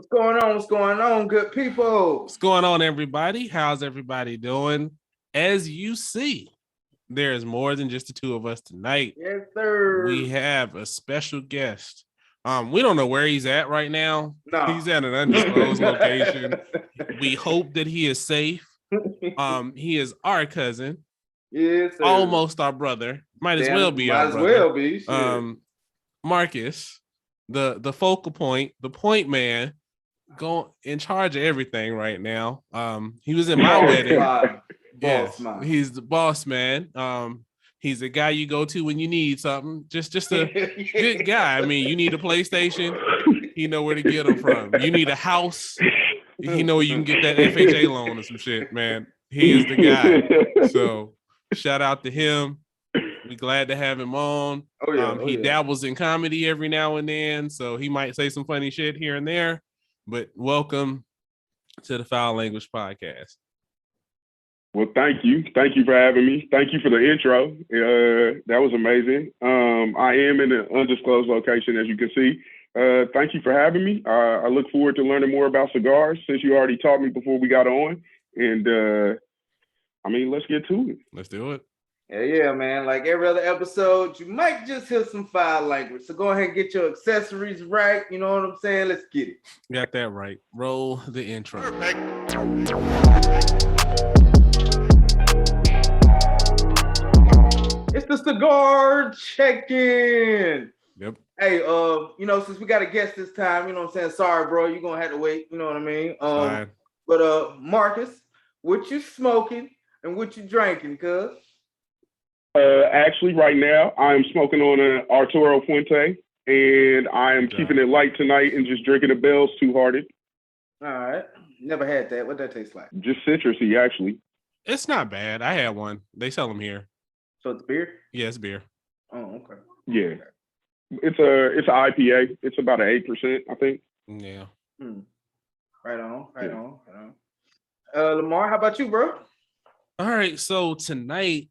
What's going on? What's going on, good people? What's going on, everybody? How's everybody doing? As you see, there's more than just the two of us tonight. Yes, sir. We have a special guest. We don't know where he's at right now. No. He's at an undisclosed location. We hope that he is safe. He is our cousin. Yes, sir. Almost our brother. Might as well be our brother. Might as well be. Shit. Marcus, the focal point, the point man, going in charge of everything right now. He was in my wedding. He's the boss man. He's the guy you go to when you need something. Just a good guy. I mean, you need a PlayStation, he know where to get them from. You need a house, he know where you can get that FHA loan or some shit, man. He is the guy. So shout out to him. We glad to have him on. He dabbles in comedy every now and then, so he might say some funny shit here and there. But welcome to the Fowl Language Podcast. Well, thank you. Thank you for having me. Thank you for the intro. That was amazing. I am in an undisclosed location, as you can see. Thank you for having me. I look forward to learning more about cigars since you already taught me before we got on. And, let's get to it. Let's do it. Yeah, man. Like every other episode, you might just hear some foul language. So go ahead and get your accessories right. You know what I'm saying? Let's get it. Got that right. Roll the intro. Perfect. It's the cigar check-in. Yep. Hey, since we got a guest this time, you know what I'm saying? Sorry, bro. You're going to have to wait. You know what I mean? But Marcus, what you smoking and what you drinking, cuz? Actually, right now, I'm smoking on an Arturo Fuente, and I am keeping it light tonight and just drinking a Bell's Two Hearted. All right. Never had that. What that taste like? Just citrusy, actually. It's not bad. I had one. They sell them here. So it's beer? Yeah, it's beer. Oh, okay. Yeah. It's an IPA. It's about an 8%, I think. Yeah. Right on. Lamar, how about you, bro? All right. So tonight,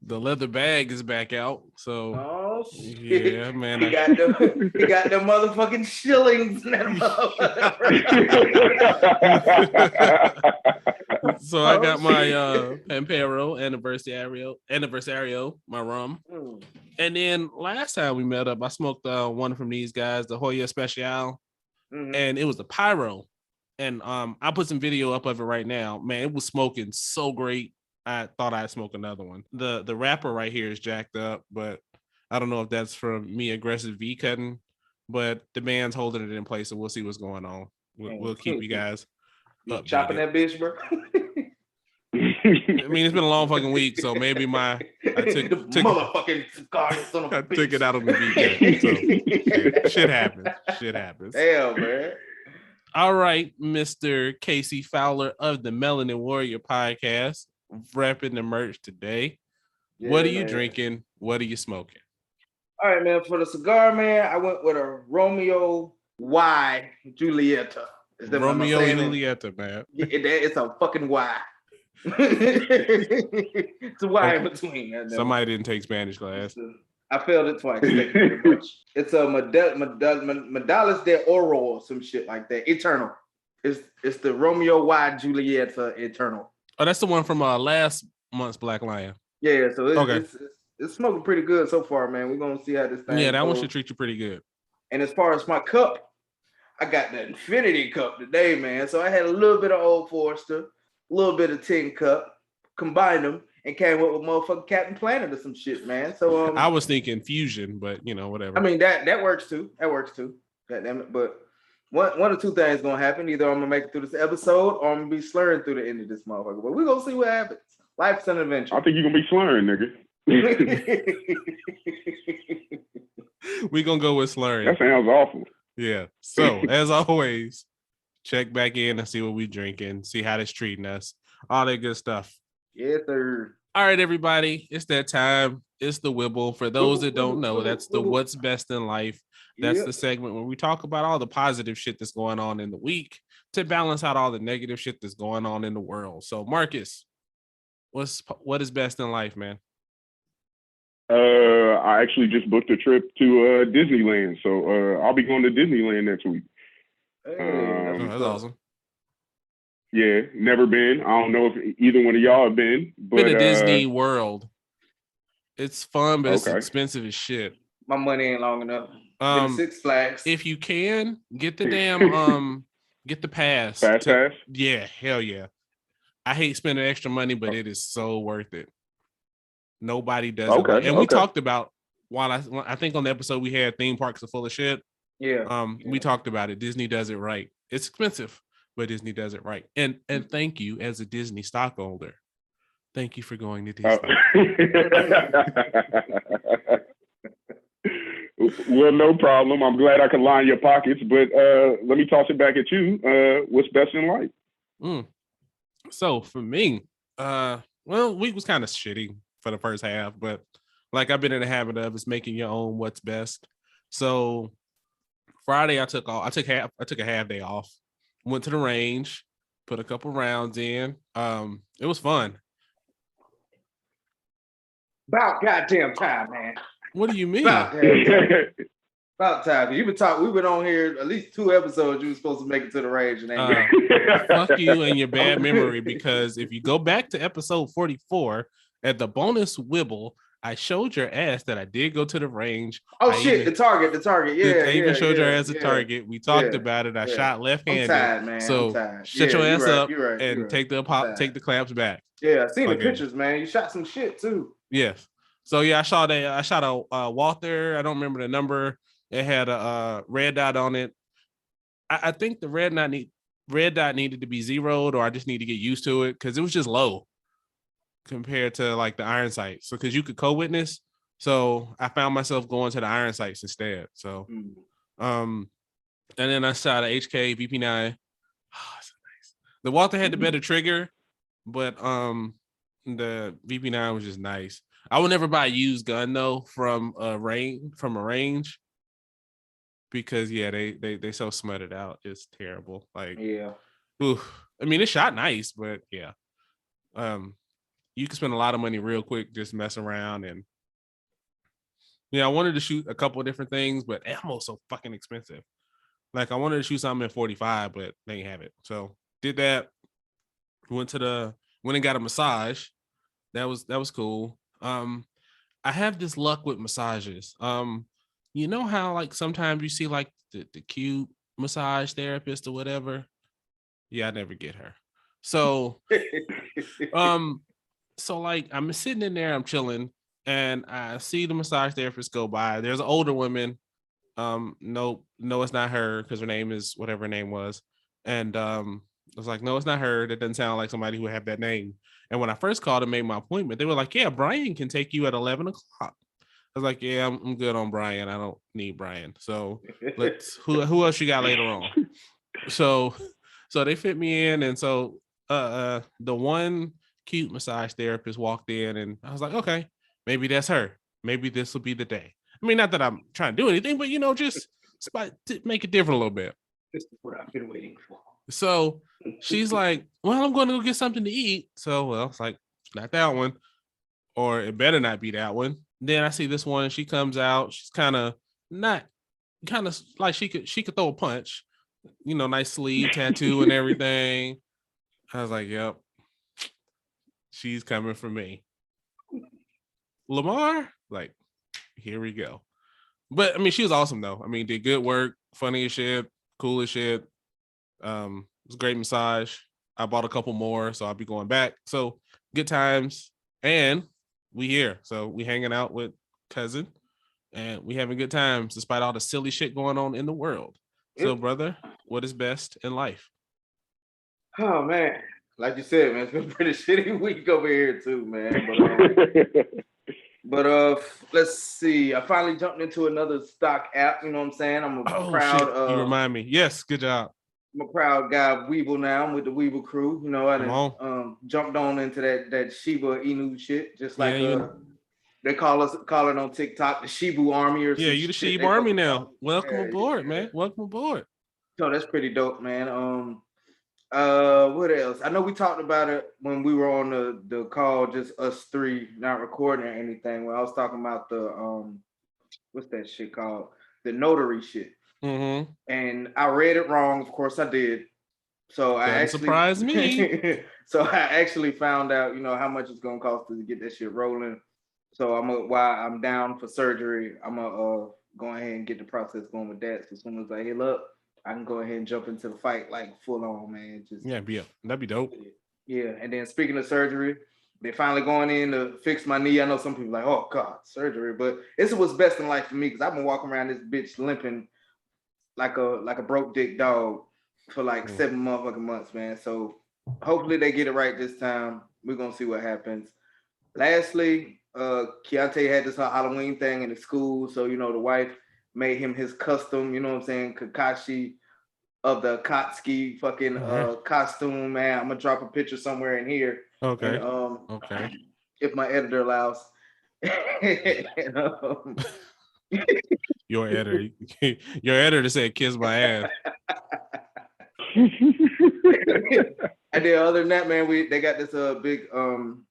the leather bag is back out. So shit. Yeah, man. He got the motherfucking shillings in that motherfucker. So I got my Pampero Anniversario, my rum. And then last time we met up, I smoked one from these guys, the Hoya Special. And it was a Pyro. And I put some video up of it right now. Man, it was smoking so great. I thought I'd smoke another one. The wrapper right here is jacked up, but I don't know if that's from me aggressive V cutting, but the man's holding it in place, so we'll see what's going on. We'll keep you guys up. Chopping that bitch, bro. I mean, it's been a long fucking week, so maybe I took motherfucking cigar, son of a bitch. Took it out on the weekend. So shit happens. Hell, man. All right, Mr. Casey Fowler of the Melanin Warrior Podcast, repping the merch today. Yeah, what are you drinking? What are you smoking? All right, man. For the cigar, man, I went with a Romeo Y Julieta. Romeo and Julieta, man. It's a fucking Y. It's a Y in between. Somebody didn't take Spanish class. I failed it twice. It's a Medallas de Oro or some shit like that. Eternal. It's the Romeo Y Julieta Eternal. Oh, that's the one from last month's Black Lion. Yeah, so it's smoking pretty good so far, man. We're gonna see how this thing. Yeah, that one should treat you pretty good. And as far as my cup, I got the Infinity Cup today, man. So I had a little bit of Old Forester, a little bit of Tin Cup, combined them, and came up with motherfucking Captain Planet or some shit, man. So I was thinking Fusion, but whatever. I mean that works too. God damn it. But one or two things gonna happen. Either I'm gonna make it through this episode or I'm gonna be slurring through the end of this motherfucker. But we're gonna see what happens. Life's an adventure. I think you're gonna be slurring, nigga. We're gonna go with slurring. That sounds awful. Yeah. So as always, check back in and see what we drinking, see how it's treating us, all that good stuff. Yes, sir. All right, everybody, it's that time. It's the Wibble. For those that don't know, that's the What's Best in Life. That's the segment where we talk about all the positive shit that's going on in the week to balance out all the negative shit that's going on in the world. So, Marcus, what is best in life, man? I actually just booked a trip to Disneyland, so I'll be going to Disneyland next week. Hey, that's awesome. Yeah, never been. I don't know if either one of y'all have been. But, been to Disney World. It's fun, but it's expensive as shit. My money ain't long enough. Been to Six Flags. If you can, get the damn get the pass. Pass? Yeah, hell yeah. I hate spending extra money, but it is so worth it. Nobody does it right. And we talked about I think on the episode we had theme parks are full of shit. Yeah. We talked about it. Disney does it right. It's expensive, but Disney does it right. And thank you as a Disney stockholder. Thank you for going to Disney. Well, no problem. I'm glad I could line your pockets, but let me toss it back at you. What's best in life? So for me, week was kind of shitty for the first half, but like I've been in the habit of is making your own what's best. So Friday I took a half day off, went to the range, put a couple rounds in. It was fun. About goddamn time, man. What do you mean? About time. You've been talking. We've been on here at least 2 episodes. You were supposed to make it to the range, and fuck you and your bad memory. Because if you go back to episode 44 at the bonus Wibble, I showed your ass that I did go to the range. The target. Yeah, I even showed your ass a target. We talked about it. I shot left-handed. I'm tired, man. So shut your ass up and take the clamps back. Yeah, I seen the pictures, man. You shot some shit too. Yes. So yeah, I shot a Walther. I don't remember the number. It had a red dot on it. I think the red dot needed to be zeroed, or I just need to get used to it because it was just low compared to like the iron sights. So because you could co-witness, so I found myself going to the iron sights instead. So, and then I shot a HK VP9. Oh, so nice. The Walther had the better trigger, but the VP9 was just nice. I would never buy a used gun though from a range because they so smutted out. It's terrible. Like oof. I mean, it shot nice, but yeah. You can spend a lot of money real quick just mess around. And I wanted to shoot a couple of different things, but ammo's so fucking expensive. Like I wanted to shoot something at 45, but they didn't have it. So did that. Went and got a massage. That was cool. I have this luck with massages. You know how like sometimes you see like the cute massage therapist or whatever? Yeah, I never get her. So so like I'm sitting in there, I'm chilling, and I see the massage therapist go by. There's an older woman. No, it's not her because her name is whatever her name was. And I was like, no, it's not her. That doesn't sound like somebody who would have that name. And when I first called and made my appointment, they were like, yeah, Brian can take you at 11 o'clock. I was like, yeah, I'm good on Brian. I don't need Brian. So who else you got later on? So they fit me in. And so the one cute massage therapist walked in and I was like, okay, maybe that's her. Maybe this will be the day. I mean, not that I'm trying to do anything, but just to make it different a little bit. This is what I've been waiting for. So she's like, well, I'm going to go get something to eat. So, it's like, not that one, or it better not be that one. Then I see this one. She comes out. She's kind of like she could throw a punch, nice sleeve tattoo and everything. I was like, yep, she's coming for me. Lamar, like, here we go. But I mean, she was awesome though. I mean, did good work, funny as shit, cool as shit. It was a great massage. I bought a couple more, so I'll be going back. So good times, and we here. So we hanging out with cousin, and we having good times despite all the silly shit going on in the world. So, brother, what is best in life? Oh man, like you said, man, it's been a pretty shitty week over here too, man. But let's see. I finally jumped into another stock app. You know what I'm saying? I'm proud. Shit. You remind me. Yes, good job. I'm a proud guy of Weeble now. I'm with the Weeble crew. I jumped on into that Shiba Inu shit, just like they call it on TikTok the Shibu Army or you the Shibu Army now. Welcome aboard, man. Welcome aboard. So that's pretty dope, man. What else? I know we talked about it when we were on the call, just us three, not recording or anything. When I was talking about the what's that shit called? The notary shit. and I read it wrong. Of course, I did. So Doesn't surprise me. So I actually found out, how much it's gonna cost to get that shit rolling. So while I'm down for surgery, I'm gonna go ahead and get the process going with that. So as soon as I heal up, I can go ahead and jump into the fight like full on, man. That'd be dope. Yeah, and then speaking of surgery, they finally going in to fix my knee. I know some people are like, oh God, surgery, but this is what's best in life for me because I've been walking around this bitch limping like a broke dick dog for like 7 motherfucking months, man. So hopefully they get it right this time. We're gonna see what happens. Lastly, Keontae had this Halloween thing in the school, so the wife made him his custom, Kakashi of the Akatsuki fucking costume, man. I'm gonna drop a picture somewhere in here. Okay. And, okay. If my editor allows. And, your editor said kiss my ass. And then other than that, man, they got this big trunk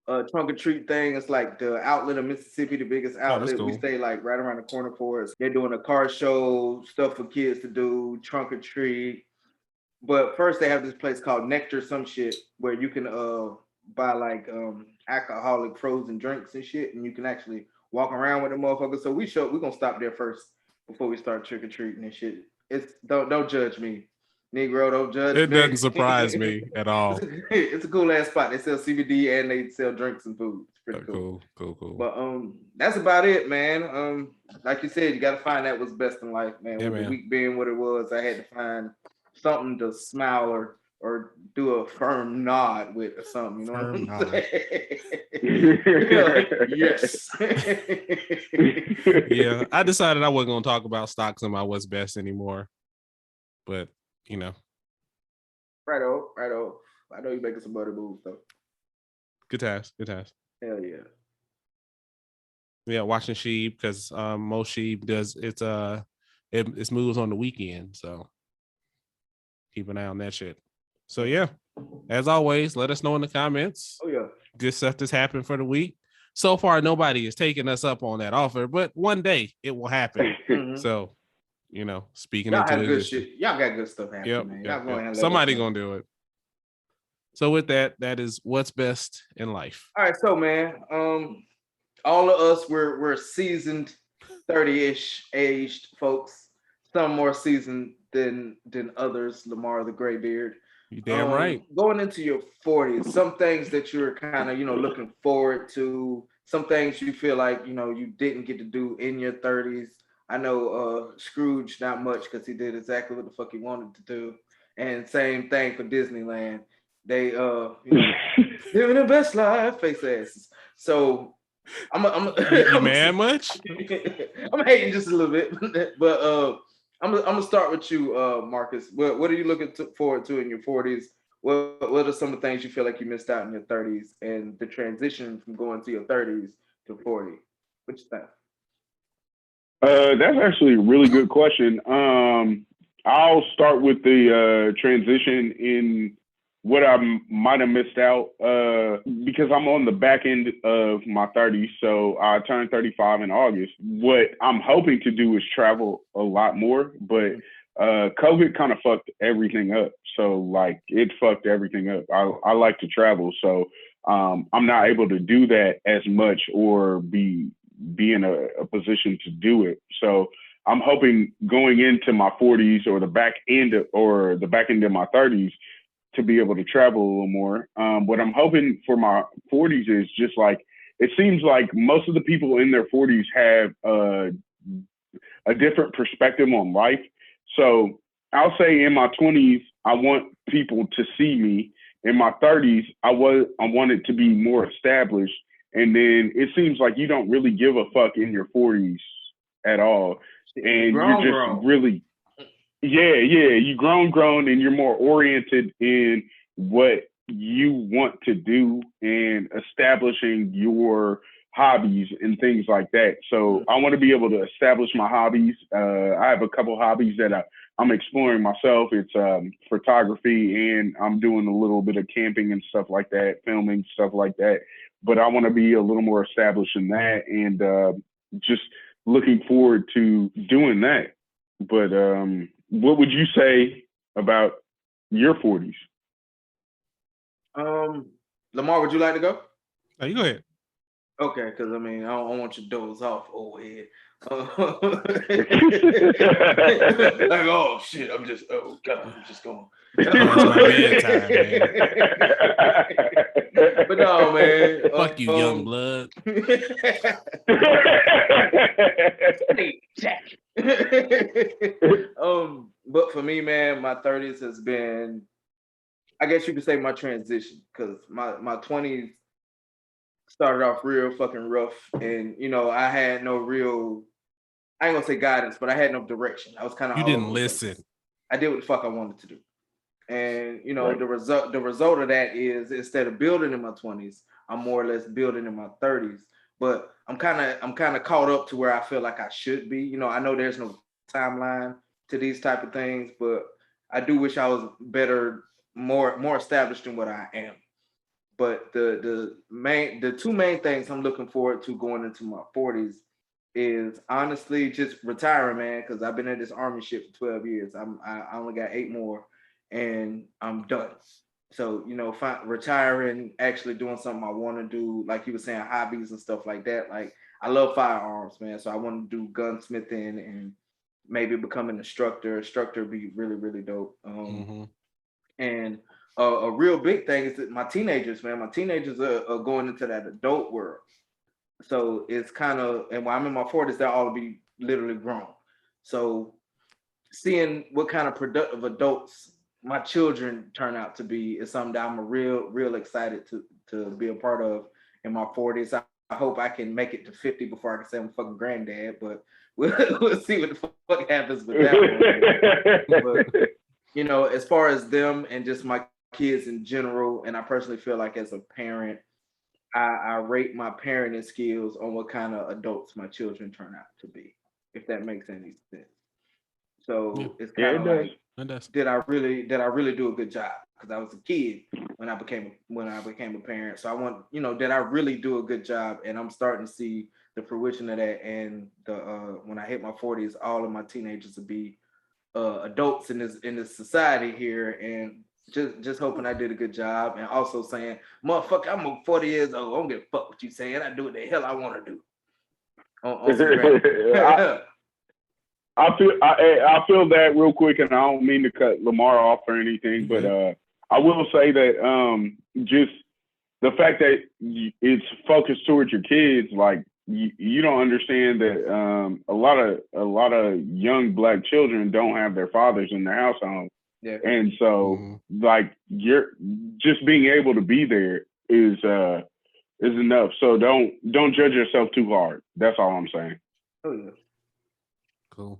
or treat thing. It's like the outlet of Mississippi, the biggest outlet. Cool. We stay like right around the corner for us. They're doing a car show, stuff for kids to do, trunk or treat. But first they have this place called Nectar some shit where you can buy like alcoholic frozen drinks and shit, and you can actually walk around with the motherfuckers. So we're gonna stop there first before we start trick or treating and shit. It's don't judge me. Negro, don't judge me. It doesn't surprise me at all. It's a cool ass spot. They sell CBD and they sell drinks and food. It's pretty cool. But that's about it, man. Like you said, you gotta find out what's best in life, man. Yeah, with the week being what it was, I had to find something to smile or do a firm nod with or something, firm what I'm saying? Yes. Yeah, I decided I wasn't gonna talk about stocks in my what's best anymore. But Righto. I know you're making some butter moves though. Good times. Hell yeah. Yeah, watching Sheep because most Sheep does it's moves on the weekend, so keep an eye on that shit. So yeah, as always, let us know in the comments. Oh yeah, good stuff that's happened for the week. So far, nobody is taking us up on that offer, but one day it will happen. So, speaking y'all into have good shit. Y'all got good stuff happening, man. Y'all go ahead and somebody gonna do it. So with that is what's best in life. All right, so man, all of us we're seasoned 30-ish aged folks. Some more seasoned than others. Lamar the Graybeard. You damn right. Going into your 40s, some things that you're kind of looking forward to. Some things you feel like you didn't get to do in your 30s. I know Scrooge not much because he did exactly what the fuck he wanted to do. And same thing for Disneyland. They living the best life, face asses. So I'm you mad much? I'm hating just a little bit, but I'm gonna start with you, Marcus. What are you looking forward to in your 40s? What are some of the things you feel like you missed out in your 30s and the transition from going to your 30s to 40? What you think? That's actually a really good question. I'll start with the transition in what I might have missed out because I'm on the back end of my 30s. So I turned 35 in August. What I'm hoping to do is travel a lot more, but COVID kind of fucked everything up. So like it fucked everything up. I like to travel. So I'm not able to do that as much or be in a position to do it. So I'm hoping going into my 40s or the back end of my 30s to be able to travel a little more. What I'm hoping for my 40s is just like, it seems like most of the people in their 40s have a different perspective on life. So I'll say in my 20s, I want people to see me. In my 30s, I want it to be more established. And then it seems like you don't really give a fuck in your 40s at all. And you're just really, you grown, and you're more oriented in what you want to do and establishing your hobbies and things like that. So I want to be able to establish my hobbies. I have a couple hobbies that I'm exploring myself. It's photography, and I'm doing a little bit of camping and stuff like that, filming, stuff like that. But I want to be a little more established in that and just looking forward to doing that. But what would you say about your 40s? Lamar, would you like to go? Oh, you go ahead. Okay, because I mean, I don't want you to doze off, old head. Like, oh shit, I'm just going. It's my bedtime, man. But no, man. Fuck you, young blood. But for me, man, my 30s has been, I guess you could say, my transition, because my 20s started off real fucking rough, and I had no real, I ain't gonna say guidance, but I had no direction. I was kind of, you didn't listen. I did what the fuck I wanted to do, and right. the result of that is, instead of building in my 20s, I'm more or less building in my 30s. But I'm kind of caught up to where I feel like I should be. I know there's no timeline to these type of things, but I do wish I was better, more established than what I am. But the two main things I'm looking forward to going into my 40s is honestly just retiring, man, because I've been in this army shit for 12 years. I only got 8 more and I'm done. So, retiring, actually doing something I want to do, like you were saying, hobbies and stuff like that. Like, I love firearms, man. So I want to do gunsmithing and maybe become an instructor. Instructor would be really, really dope. And a real big thing is that my teenagers, man, are going into that adult world. So it's kind of, and when I'm in my 40s, they'll all be literally grown. So seeing what kind of productive adults my children turn out to be is something that I'm real excited to be a part of in my 40s. I hope I can make it to 50 before I can say I'm a fucking granddad, but we'll see what the fuck happens with that one. But, as far as them and just my kids in general, and I personally feel like as a parent, I rate my parenting skills on what kind of adults my children turn out to be, if that makes any sense. So it's kind of like, did I really do a good job? Because I was a kid when I became a parent. So I want, did I really do a good job? And I'm starting to see the fruition of that. And when I hit my 40s, all of my teenagers will be adults in this society here, and just hoping I did a good job, and also saying, motherfucker, I'm 40 years old. I don't give a fuck what you saying. I do what the hell I want to do. I feel that real quick, and I don't mean to cut Lamar off or anything, but I will say that just the fact that it's focused towards your kids, like you don't understand that a lot of young Black children don't have their fathers in their household, and so like you're just being able to be there is enough. So don't judge yourself too hard. That's all I'm saying. Oh yeah. Cool.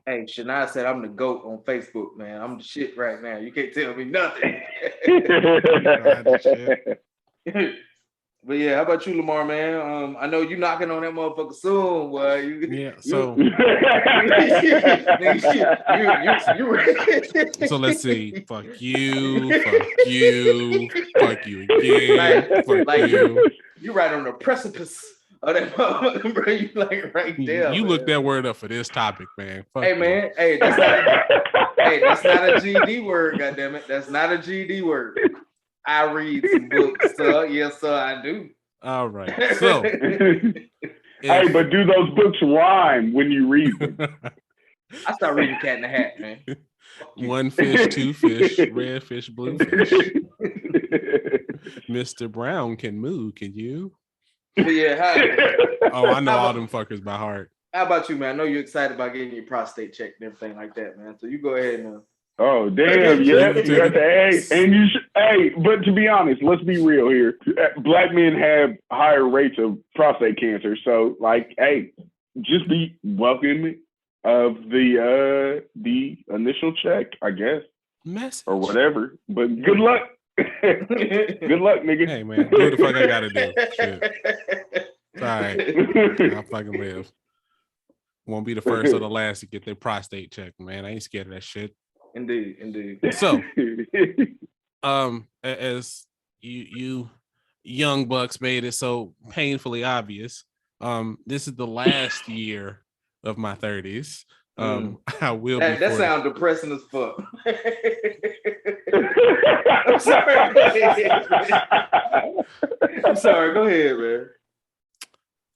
Hey, Shania said I'm the GOAT on Facebook, man. I'm the shit right now. You can't tell me nothing. But yeah, how about you, Lamar, man? I know you knocking on that motherfucker soon, boy. So so let's see. Fuck you again. Fuck you. You right on the precipice. Oh, that motherfucker, bro, you like right there. You look that word up for this topic, man. Fuck hey, you. Man. Hey, that's not a GD word, goddammit. That's not a GD word. I read some books, sir. Yes, sir, I do. All right. So, hey, but do those books rhyme when you read them? I start reading Cat in the Hat, man. 1 fish, 2 fish, red fish, blue fish. Mr. Brown can move, can you? Yeah. I know all them fuckers by heart. How about you, man? I know you're excited about getting your prostate checked and everything like that, man. So you go ahead and. Oh damn! Yeah, you got the A, and you should. Hey, but to be honest, let's be real here. Black men have higher rates of prostate cancer, so like, hey, just be welcoming of the initial check, I guess, or whatever. But good luck. Good luck, nigga. Hey man, do what the fuck I gotta do. Shit. It's all right. I'll fucking live. Won't be the first or the last to get their prostate checked, man. I ain't scared of that shit. Indeed. So, as you young bucks made it so painfully obvious, This is the last year of my 30s. I will that, be 40. That sounds depressing as fuck. I'm sorry. Go ahead, man. I'm sorry. Go ahead, man.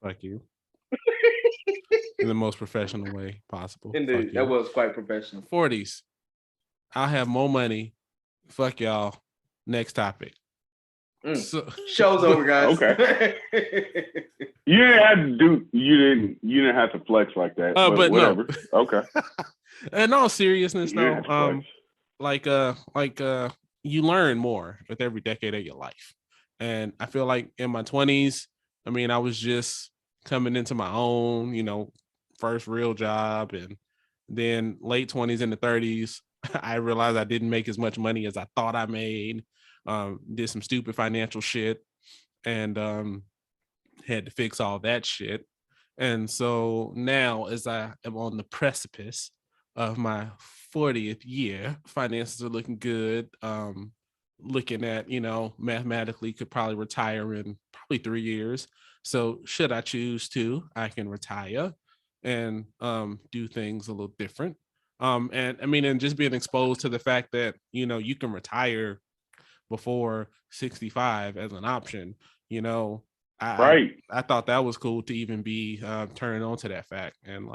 Fuck you. In the most professional way possible. Indeed, that was quite professional. 40s. I'll have more money. Fuck y'all. Next topic. So, show's over, guys. Okay. You didn't have to flex like that. But whatever. No. Okay. In all seriousness, though, you learn more with every decade of your life. And I feel like in my 20s, I mean, I was just coming into my own, first real job, and then late 20s into 30s, I realized I didn't make as much money as I thought I made. Did some stupid financial shit, and had to fix all that shit. And so now, as I am on the precipice of my 40th year, finances are looking good. Looking at, mathematically could probably retire in probably 3 years. So should I choose to, I can retire and do things a little different. And just being exposed to the fact that, you can retire before 65 as an option, I thought that was cool to even be turned on to that fact. And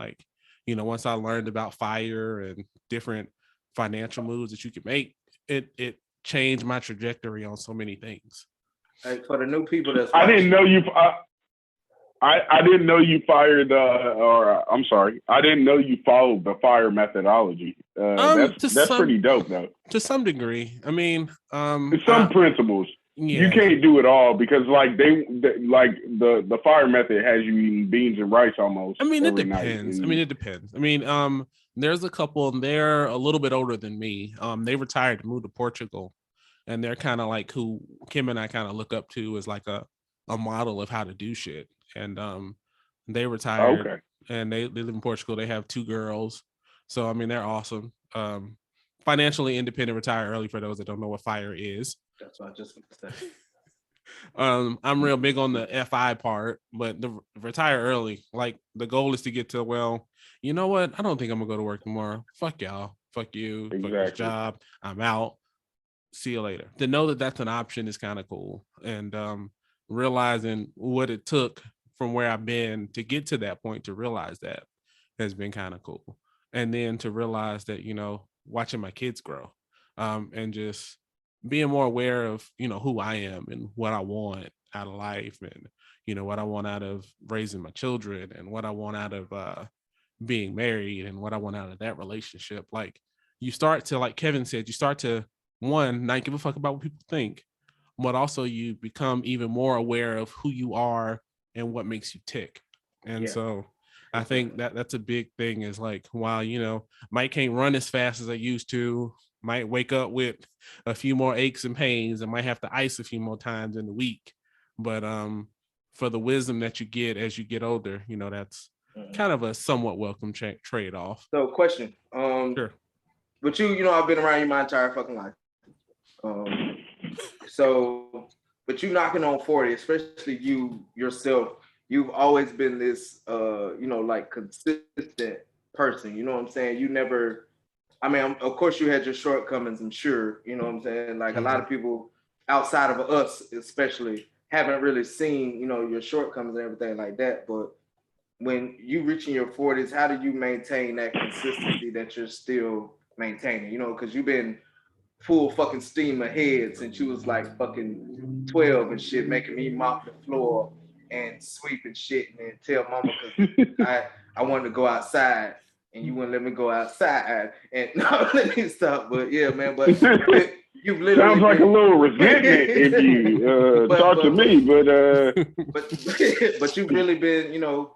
once I learned about FIRE and different financial moves that you could make, it changed my trajectory on so many things. Hey, for the new people that's watching, I didn't know you I didn't know you followed the FIRE methodology. That's pretty dope, though. To some degree. I mean, some principles. Yeah. You can't do it all because the FIRE method has you eating beans and rice almost. I mean, it depends. There's a couple, and they're a little bit older than me. They retired to move to Portugal, and they're kind of like who Kim and I kind of look up to as like a model of how to do shit. And they retired, and they live in Portugal. They have 2 girls, so I mean they're awesome. Financially independent, retire early for those that don't know what FIRE is. That's what I just said. I'm real big on the FI part, but the retire early, like the goal is to get to, well, you know what? I don't think I'm gonna go to work tomorrow. Fuck y'all. Fuck you. Exactly. Fuck this job. I'm out. See you later. To know that that's an option is kind of cool. And realizing what it took from where I've been to get to that point to realize that has been kind of cool. And then to realize that, watching my kids grow and just being more aware of, who I am and what I want out of life and, what I want out of raising my children and what I want out of being married and what I want out of that relationship. Like you start to, like Kevin said, you start to, one, not give a fuck about what people think, but also you become even more aware of who you are and what makes you tick. And so I think that's a big thing is like, while, Mike can't run as fast as I used to, might wake up with a few more aches and pains and might have to ice a few more times in the week. But for the wisdom that you get as you get older, that's kind of a somewhat welcome trade-off. So question. Sure. But I've been around you my entire fucking life. But you knocking on 40, especially you yourself, you've always been this, consistent person. You know what I'm saying? You never, of course you had your shortcomings, I'm sure, you know what I'm saying? Like a lot of people outside of us, especially, haven't really seen, your shortcomings and everything like that. But when you reach in your 40s, how do you maintain that consistency that you're still maintaining? Because you've been full fucking steam ahead since you was like fucking 12 and shit, making me mop the floor and sweep and shit, and then tell mama because I wanted to go outside and you wouldn't let me go outside. And no, let me stop. But yeah, man, but you've literally sounds like a little resentment if you talk to me, but you've really been,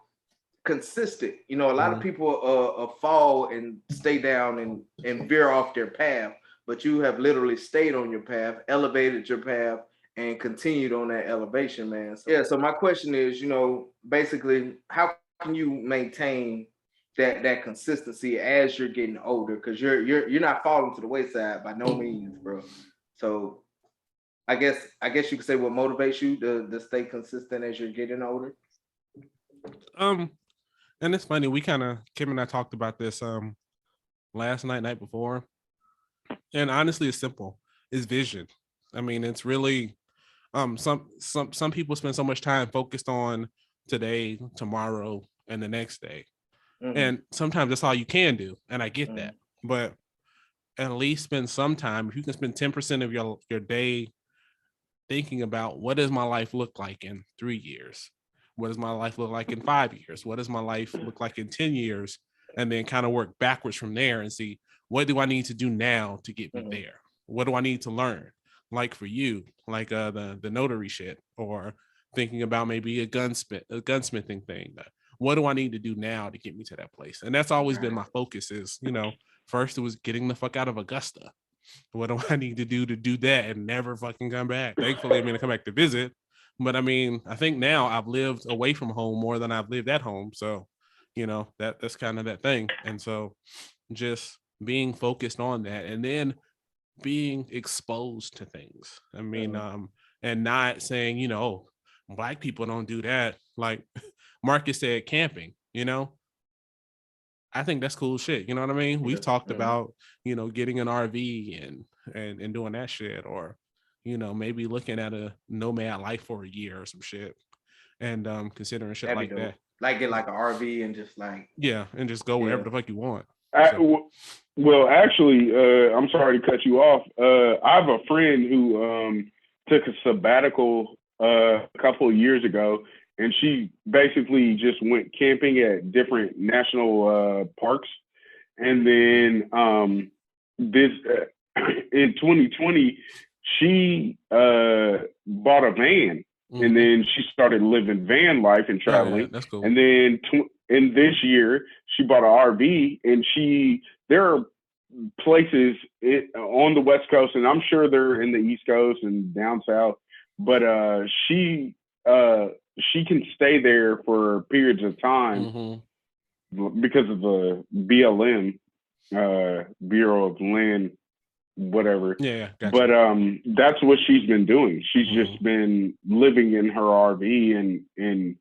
consistent. A lot of people fall and stay down and veer off their path, but you have literally stayed on your path, elevated your path, and continued on that elevation, man. So my question is, basically, how can you maintain that consistency as you're getting older? Because you're not falling to the wayside by no means, bro. So I guess you could say what motivates you to stay consistent as you're getting older. And it's funny, Kim and I talked about this last night before. And honestly, it's simple. It's vision. I mean, it's really some people spend so much time focused on today, tomorrow, and the next day. Mm-hmm. And sometimes that's all you can do. And I get that. But at least spend some time. If you can spend 10% of your day thinking about what does my life look like in 3 years? What does my life look like in 5 years? What does my life look like in 10 years? And then kind of work backwards from there and see, what do I need to do now to get me there? What do I need to learn? Like for you, like the notary shit, or thinking about maybe a gunsmithing thing. What do I need to do now to get me to that place? And that's always been my focus is, first it was getting the fuck out of Augusta. What do I need to do that and never fucking come back? Thankfully, I'm going to come back to visit. But I mean, I think now I've lived away from home more than I've lived at home. So, that's kind of that thing. And so just being focused on that and then being exposed to things. I mean, and not saying, Black people don't do that. Like Marcus said, camping, I think that's cool shit. You know what I mean? We've talked about, getting an RV and doing that shit, or, maybe looking at a nomad life for a year or some shit, and considering shit like that. Like get like an RV and just like and just go wherever the fuck you want. Well, actually, I'm sorry to cut you off. I have a friend who took a sabbatical a couple of years ago, and she basically just went camping at different national parks. And then this in 2020, she bought a van, and then she started living van life and traveling. Yeah, that's cool. And then in this year, she bought an RV, and there are places on the West Coast, and I'm sure they're in the East Coast and down south, but she can stay there for periods of time because of the BLM, Bureau of Land, whatever. Yeah, gotcha. But that's what she's been doing. She's just been living in her RV, and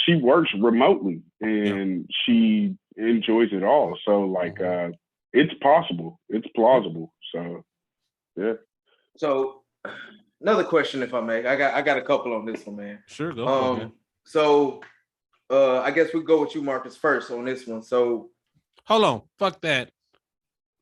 she works remotely, and she enjoys it all. So like, it's possible. It's plausible. So, yeah. So another question, if I may. I got a couple on this one, man. Sure, go for it, man. So I guess we go with you, Marcus, first on this one. So hold on. Fuck that.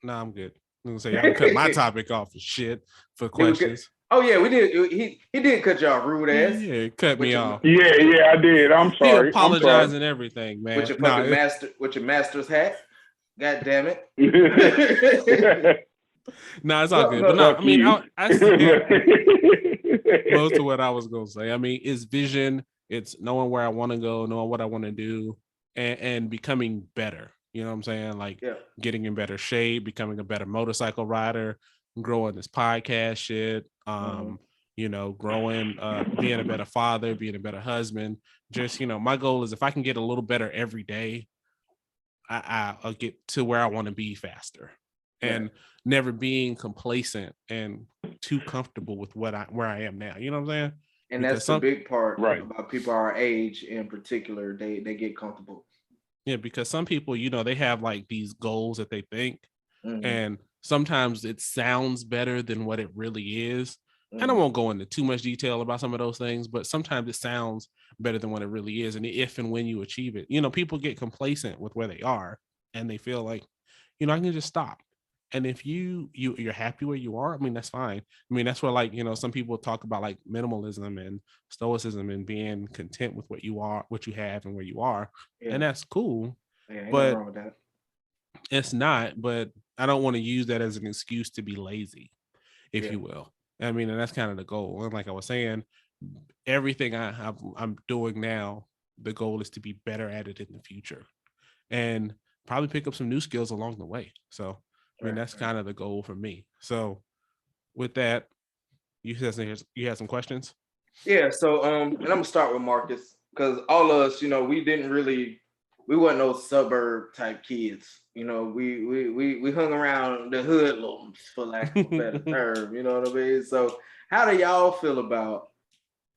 Nah, I'm good. I'm gonna say y'all cut my topic off for shit for questions. Oh yeah, we did. He did cut y'all rude ass. Yeah, cut me off. Yeah, I did. I'm sorry. He apologizing everything, man. With your fucking with your master's hat. God damn it. No, it's all good. But no, I mean, I most of what I was gonna say. I mean, it's vision. It's knowing where I want to go, knowing what I want to do, and becoming better. You know what I'm saying? Like getting in better shape, becoming a better motorcycle rider, growing this podcast shit, growing, being a better father, being a better husband. Just, my goal is if I can get a little better every day, I'll get to where I want to be faster. And never being complacent and too comfortable with where I am now. You know what I'm saying? And because that's the big part about people our age in particular. They get comfortable. Yeah, because some people, they have like these goals that they think, and sometimes it sounds better than what it really is. And I won't go into too much detail about some of those things, but sometimes it sounds better than what it really is. And if and when you achieve it, people get complacent with where they are, and they feel like, I can just stop. And if you're happy where you are, I mean, that's fine. I mean, that's where like, some people talk about like minimalism and stoicism and being content with what you are, what you have and where you are. Yeah. And that's cool. Yeah, but wrong with that. It's not, but I don't want to use that as an excuse to be lazy, if you will. I mean, and that's kind of the goal. And like I was saying, everything I'm doing now, the goal is to be better at it in the future and probably pick up some new skills along the way. So I mean, that's kind of the goal for me. So with that, you had some questions? Yeah. So, and I'm gonna start with Marcus because all of us, we weren't no suburb type kids. We hung around the hoodlums, for lack of a better term. You know what I mean? So how do y'all feel about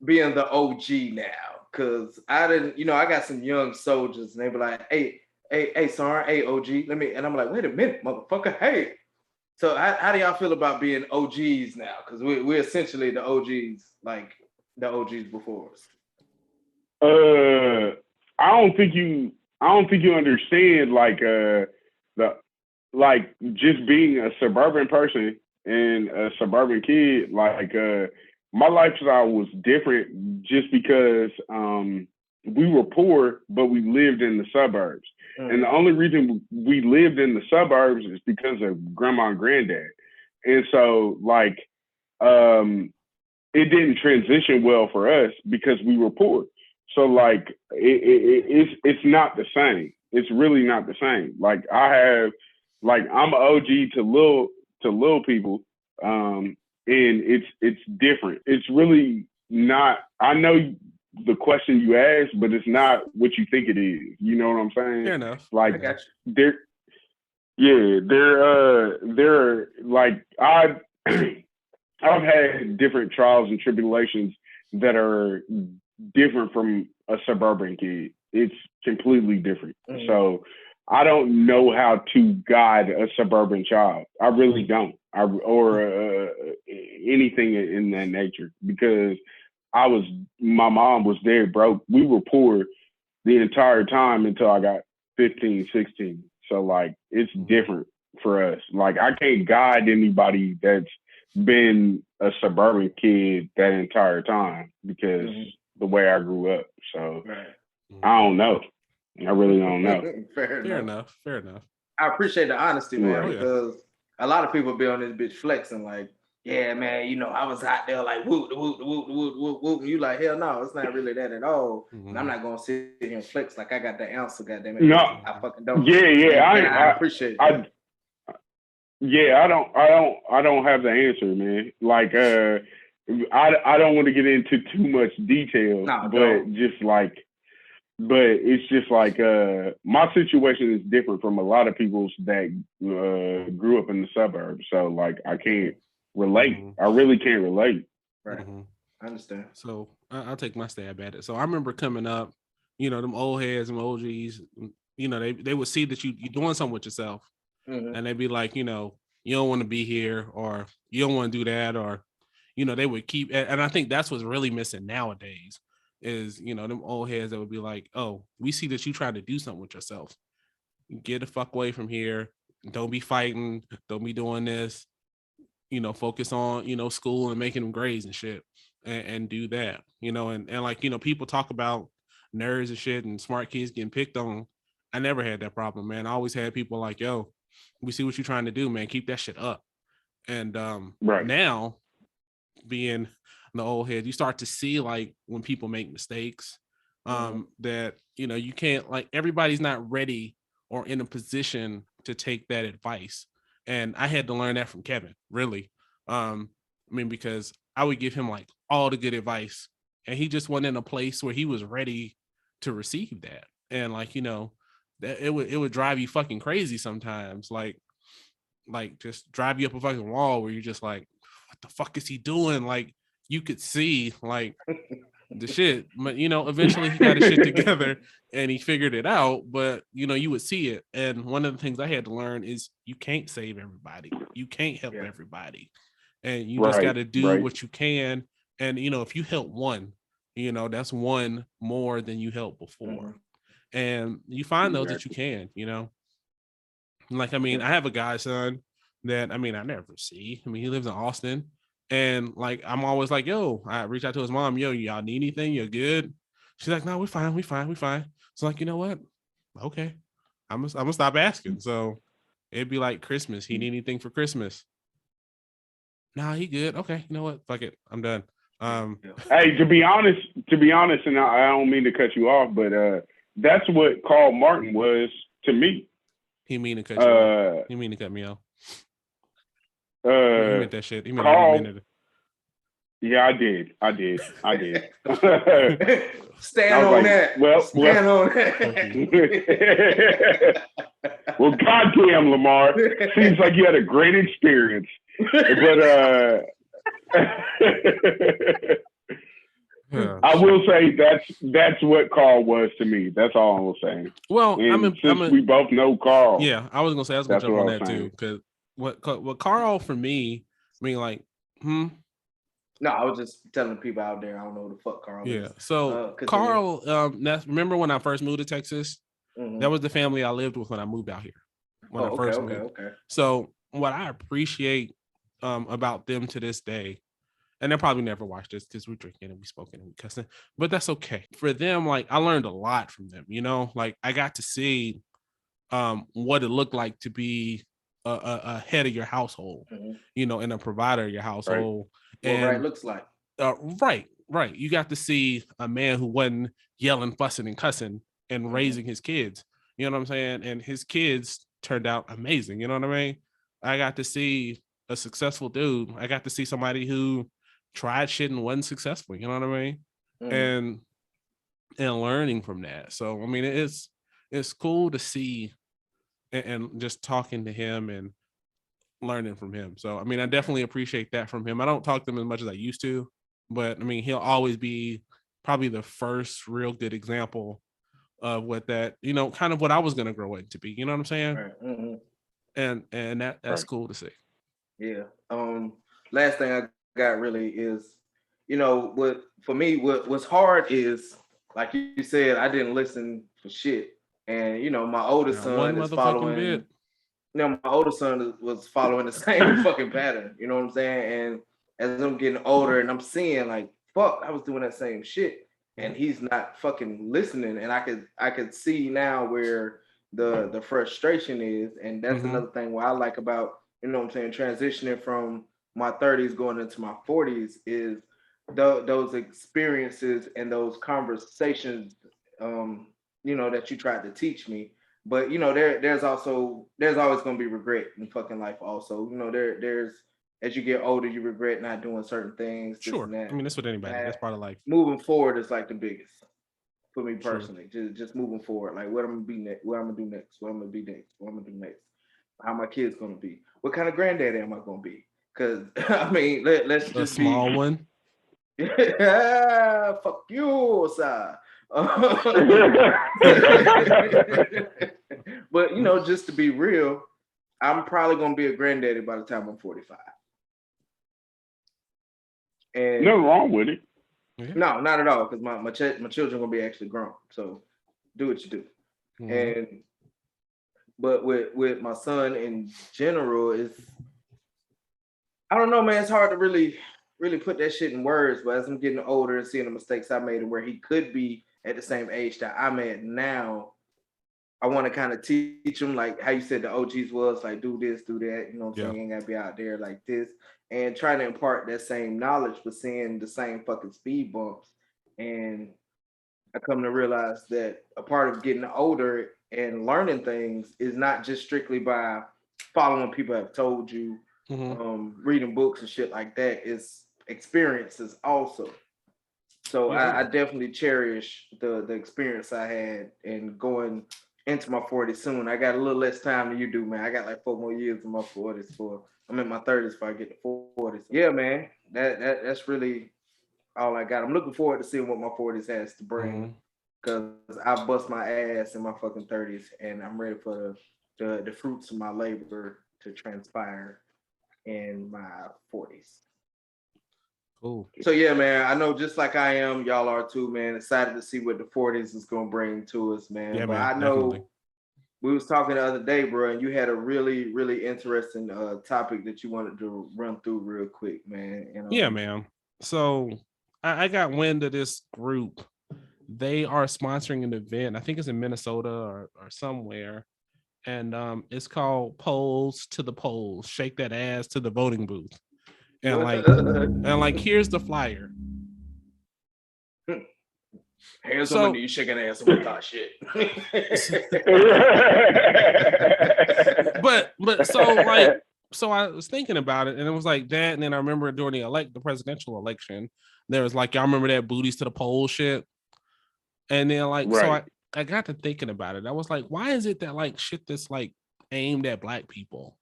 being the OG now? because I didn't, I got some young soldiers and they be like, hey, Sarn, hey, OG, and I'm like, wait a minute, motherfucker, hey. So how do y'all feel about being OGs now? Because we're essentially the OGs, like the OGs before us. I don't think you understand just being a suburban person and a suburban kid. My lifestyle was different just because we were poor, but we lived in the suburbs. Mm. And the only reason we lived in the suburbs is because of grandma and granddad. And so it didn't transition well for us because we were poor. So it's not the same. It's really not the same. I'm an OG to little people. And it's different. It's really not, I know the question you asked, but it's not what you think it is. You know what I'm saying? Fair enough. I got you. I've had different trials and tribulations that are different from a suburban kid. It's completely different. Mm-hmm. So I don't know how to guide a suburban child. I really don't. Anything in that nature, because my mom was there broke. We were poor the entire time until I got 15, 16. So it's different for us. I can't guide anybody that's been a suburban kid that entire time because the way I grew up. So I don't know. I really don't know. Fair enough. I appreciate the honesty, man, because a lot of people be on this bitch flexing yeah, man, I was out there whoop, whoop, whoop, whoop, whoop, whoop. And you like, hell no, it's not really that at all. Mm-hmm. And I'm not going to sit here and flex like I got the answer, goddamn it. No. I fucking don't. Yeah. I appreciate it. I don't have the answer, man. I don't want to get into too much detail, but it's just my situation is different from a lot of people's that grew up in the suburbs. So I can't relate. Mm-hmm. I really can't relate. Right. Mm-hmm. I understand. So I'll take my stab at it. So I remember coming up, them old heads and OGs, they would see that you're doing something with yourself. Mm-hmm. And they'd be like, you don't want to be here, or you don't want to do that, or, they would keep, and I think that's what's really missing nowadays is, them old heads that would be like, oh, we see that you trying to do something with yourself. Get the fuck away from here. Don't be fighting. Don't be doing this. Focus on, school and making them grades and shit and do that, and people talk about nerds and shit and smart kids getting picked on. I never had that problem, man. I always had people like, yo, we see what you're trying to do, man. Keep that shit up. And now being the old head, you start to see when people make mistakes, that, you can't everybody's not ready or in a position to take that advice. And I had to learn that from Kevin, really. Because I would give him all the good advice and he just wasn't in a place where he was ready to receive that. And that it would drive you fucking crazy sometimes. Just drive you up a fucking wall where you're just what the fuck is he doing? You could see the shit, but eventually he got his shit together and he figured it out. But you would see it. And one of the things I had to learn is you can't save everybody. You can't help everybody. And you just got to do what you can. And if you help one, that's one more than you helped before. Mm-hmm. And you find those that you can, I have a godson that, I never see. He lives in Austin. And I'm always like, yo, I reach out to his mom, yo, y'all need anything? You're good? She's like, no, we're fine. So you know what? Okay. I'm gonna stop asking. So it'd be like Christmas. He need anything for Christmas? Nah, he good. Okay, you know what? Fuck it. I'm done. Hey, to be honest, and I don't mean to cut you off, but that's what Carl Martin was to me. He mean to cut you off. He mean to cut me off. He meant that shit. He meant Carl, yeah, I did. Stand on that. Stand on that. Well, goddamn, Lamar. Seems like you had a great experience. But I will say that's what Carl was to me. That's all I was saying. Well, since we both know Carl. Yeah, I was gonna say I was gonna jump on that too, because what Carl for me, I mean, like, No, I was just telling people out there I don't know who the fuck Carl is. Yeah, so Carl, remember when I first moved to Texas? Mm-hmm. That was the family I lived with when I moved out here. When I first moved. Okay. So what I appreciate about them to this day, and they'll probably never watch this because we're drinking and we smoking and we cussing, but that's okay. For them, like, I learned a lot from them, you know, like I got to see what it looked like to be a head of your household, you know, and a provider of your household. Right. And what right looks like. Right. You got to see a man who wasn't yelling, fussing, and cussing and raising his kids. You know what I'm saying? And his kids turned out amazing. You know what I mean? I got to see a successful dude. I got to see somebody who tried shit and wasn't successful. You know what I mean? And learning from that. So, I mean, it's cool to see and just talking to him and learning from him. So, I mean, I definitely appreciate that from him. I don't talk to him as much as I used to, but I mean, he'll always be probably the first real good example of what that, you know, kind of what I was going to grow into be, you know what I'm saying? Right. And that's cool to see. Yeah. Last thing I got really is, you know, what's hard is, like you said, I didn't listen for shit. And, you know, my oldest son is following, you know, my older son was following the same fucking pattern, you know what I'm saying? And as I'm getting older and I'm seeing like, fuck, I was doing that same shit and he's not fucking listening. And I could see now where the frustration is. And that's another thing what I like about, you know what I'm saying, transitioning from my 30s going into my 40s is those experiences and those conversations, you know, that you tried to teach me. But, you know, there's always going to be regret in fucking life also. You know, there's as you get older, you regret not doing certain things. Sure. I mean, that's with anybody. That's part of life. Moving forward is like the biggest for me personally. Just moving forward. Like what I'm going to be next, what I'm going to do next, what I'm going to be next, what I'm going to do next. How my kids going to be. What kind of granddaddy am I going to be? Because, I mean, let's just a small one. Yeah, fuck you, sir. But you know, just to be real, I'm probably gonna be a granddaddy by the time I'm 45. And nothing wrong with it. No, not at all, because my children gonna be actually grown. So do what you do. And but with my son in general, is I don't know, man. It's hard to really put that shit in words, but as I'm getting older and seeing the mistakes I made and where he could be at the same age that I'm at now, I want to kind of teach him, like how you said the OGs was, like, do this, do that, you know what I'm saying? You ain't got to be out there like this, and trying to impart that same knowledge, but seeing the same fucking speed bumps. And I come to realize that a part of getting older and learning things is not just strictly by following people have told you, reading books and shit like that. It's experiences also. So I definitely cherish the experience I had and going into my 40s soon. I got a little less time than you do, man. I got like 4 more years in my 40s I'm in my 30s before I get to 40s. Yeah, man. That's really all I got. I'm looking forward to seeing what my 40s has to bring. Because I bust my ass in my fucking 30s and I'm ready for the fruits of my labor to transpire in my 40s. Cool. So yeah, man, I know just like I am, y'all are too, man. Excited to see what the 40s is gonna bring to us, man. Yeah, but man, I know definitely. We was talking the other day, bro, and you had a really, really interesting topic that you wanted to run through real quick, man. You know? Yeah, man. So I got wind of this group. They are sponsoring an event. I think it's in Minnesota or somewhere. And it's called Polls to the Polls. Shake that ass to the voting booth. And like here's the flyer. Hands on my knees, shaking ass on my shit. but so I was thinking about it, and it was like that. And then I remember during the presidential election, there was like, y'all remember that booties to the polls shit? And then so I got to thinking about it. I was like, why is it that like shit that's like aimed at Black people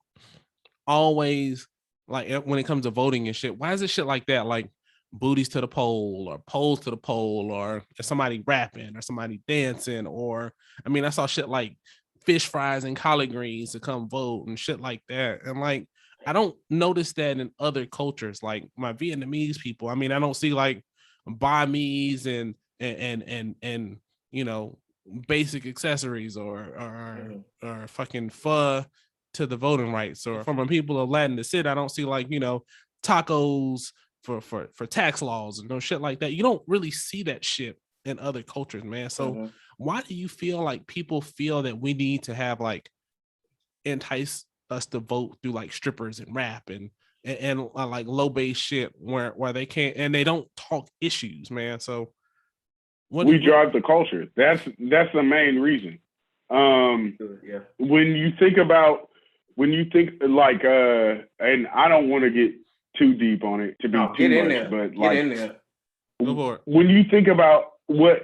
always, like when it comes to voting and shit, why is it shit like that? Like booties to the pole or poles to the pole, or somebody rapping or somebody dancing, or I mean, I saw shit like fish fries and collard greens to come vote and shit like that. And like, I don't notice that in other cultures, like my Vietnamese people. I mean, I don't see like banh mi's and you know, basic accessories or fucking pho to the voting rights. Or from people of Latin descent, I don't see like, you know, tacos for tax laws and no shit like that. You don't really see that shit in other cultures, man. So why do you feel like people feel that we need to have like entice us to vote through like strippers and rap and like low base shit where they can't and they don't talk issues, man? So we drive the culture. That's the main reason. When you think like and I don't want to get too deep on it to be too much, but like when you think about what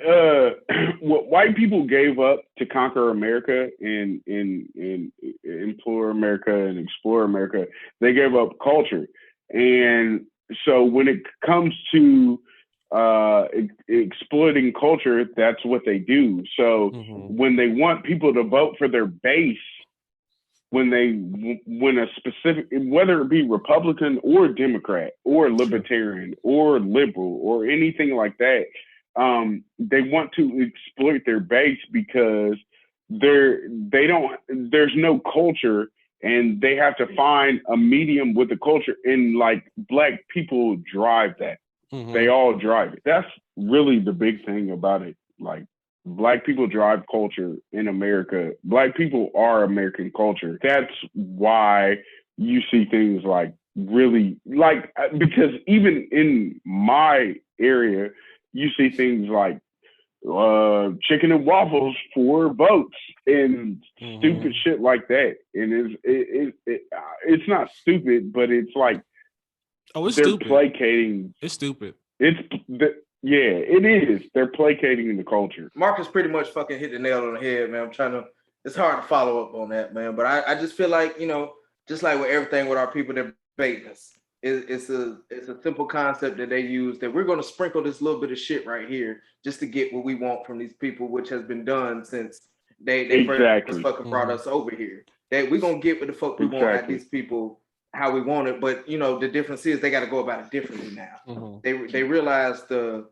white people gave up to conquer America and implore America and explore America, they gave up culture. And so when it comes to exploiting culture, that's what they do. So when they want people to vote for their base, when a specific, whether it be Republican or Democrat or Libertarian or liberal or anything like that, they want to exploit their base because there's no culture, and they have to find a medium with the culture. And like Black people drive that. They all drive it. That's really the big thing about it. Like, Black people drive culture in America. Black people are American culture. That's why you see things like really like, because even in my area, you see things like chicken and waffles for votes and stupid shit like that. And it's not stupid, but it's like, it's they're stupid. Placating. It's stupid. Yeah, it is. They're placating the culture. Marcus pretty much fucking hit the nail on the head, man. It's hard to follow up on that, man. But I just feel like, you know, just like with everything with our people, they're baiting us. It's a simple concept that they use, that we're going to sprinkle this little bit of shit right here just to get what we want from these people, which has been done since they first fucking brought us over here. That we're going to get what the fuck we want at these people, how we want it. But, you know, the difference is they got to go about it differently now. They realize the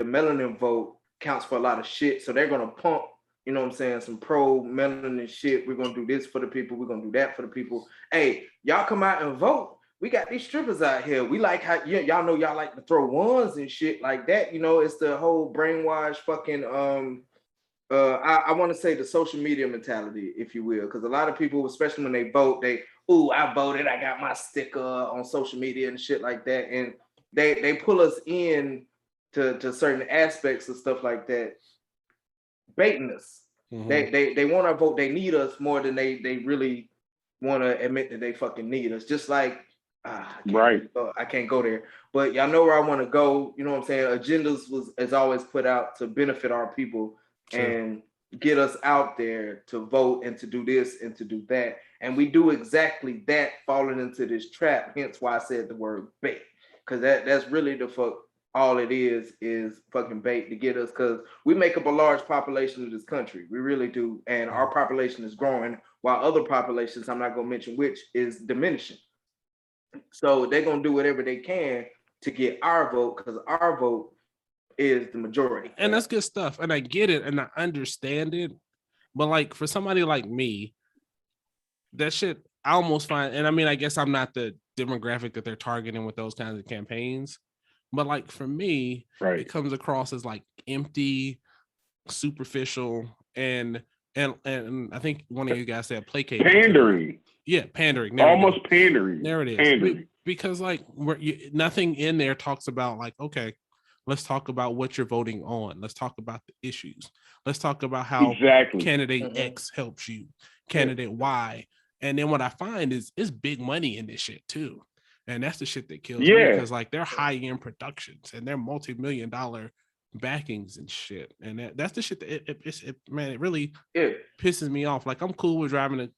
melanin vote counts for a lot of shit. So they're going to pump, you know what I'm saying, some pro-melanin shit. We're going to do this for the people. We're going to do that for the people. Hey, y'all come out and vote. We got these strippers out here. We like how y'all know y'all like to throw ones and shit like that. You know, it's the whole brainwash fucking I want to say the social media mentality, if you will, because a lot of people, especially when they vote, I voted, I got my sticker on social media and shit like that, and they pull us in to certain aspects of stuff like that, baiting us. They want our vote. They need us more than they really want to admit that they fucking need us. Just like I can't go there, but y'all know where I want to go. You know what I'm saying? Agendas is always put out to benefit our people and get us out there to vote and to do this and to do that. And we do exactly that, falling into this trap. Hence why I said the word bait, because that's really the fuck all it is fucking bait to get us, because we make up a large population of this country. We really do. And our population is growing while other populations, I'm not going to mention which, is diminishing. So they're going to do whatever they can to get our vote, because our vote is the majority. And that's good stuff. And I get it and I understand it. But like for somebody like me, that shit, I almost find, and I mean, I guess I'm not the demographic that they're targeting with those kinds of campaigns. But like for me, it comes across as like empty, superficial, and I think one of you guys said placating. Pandering. Yeah, pandering. Almost pandering. There it is. Pandering. Because like nothing in there talks about like, okay, let's talk about what you're voting on. Let's talk about the issues. Let's talk about how candidate X helps you, candidate Y. And then what I find is big money in this shit too. And that's the shit that kills me, because like they're high-end productions and they're multi-million-dollar backings and shit. And that's the shit that it really pisses me off. Like I'm cool with driving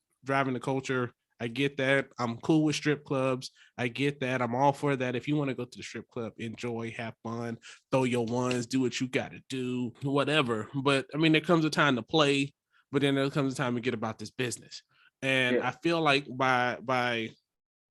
the culture I get that. I'm cool with strip clubs. I get that. I'm all for that. If you want to go to the strip club, enjoy, have fun, throw your ones, do what you got to do, whatever. But I mean, there comes a time to play, but then there comes a time to get about this business. And I feel like by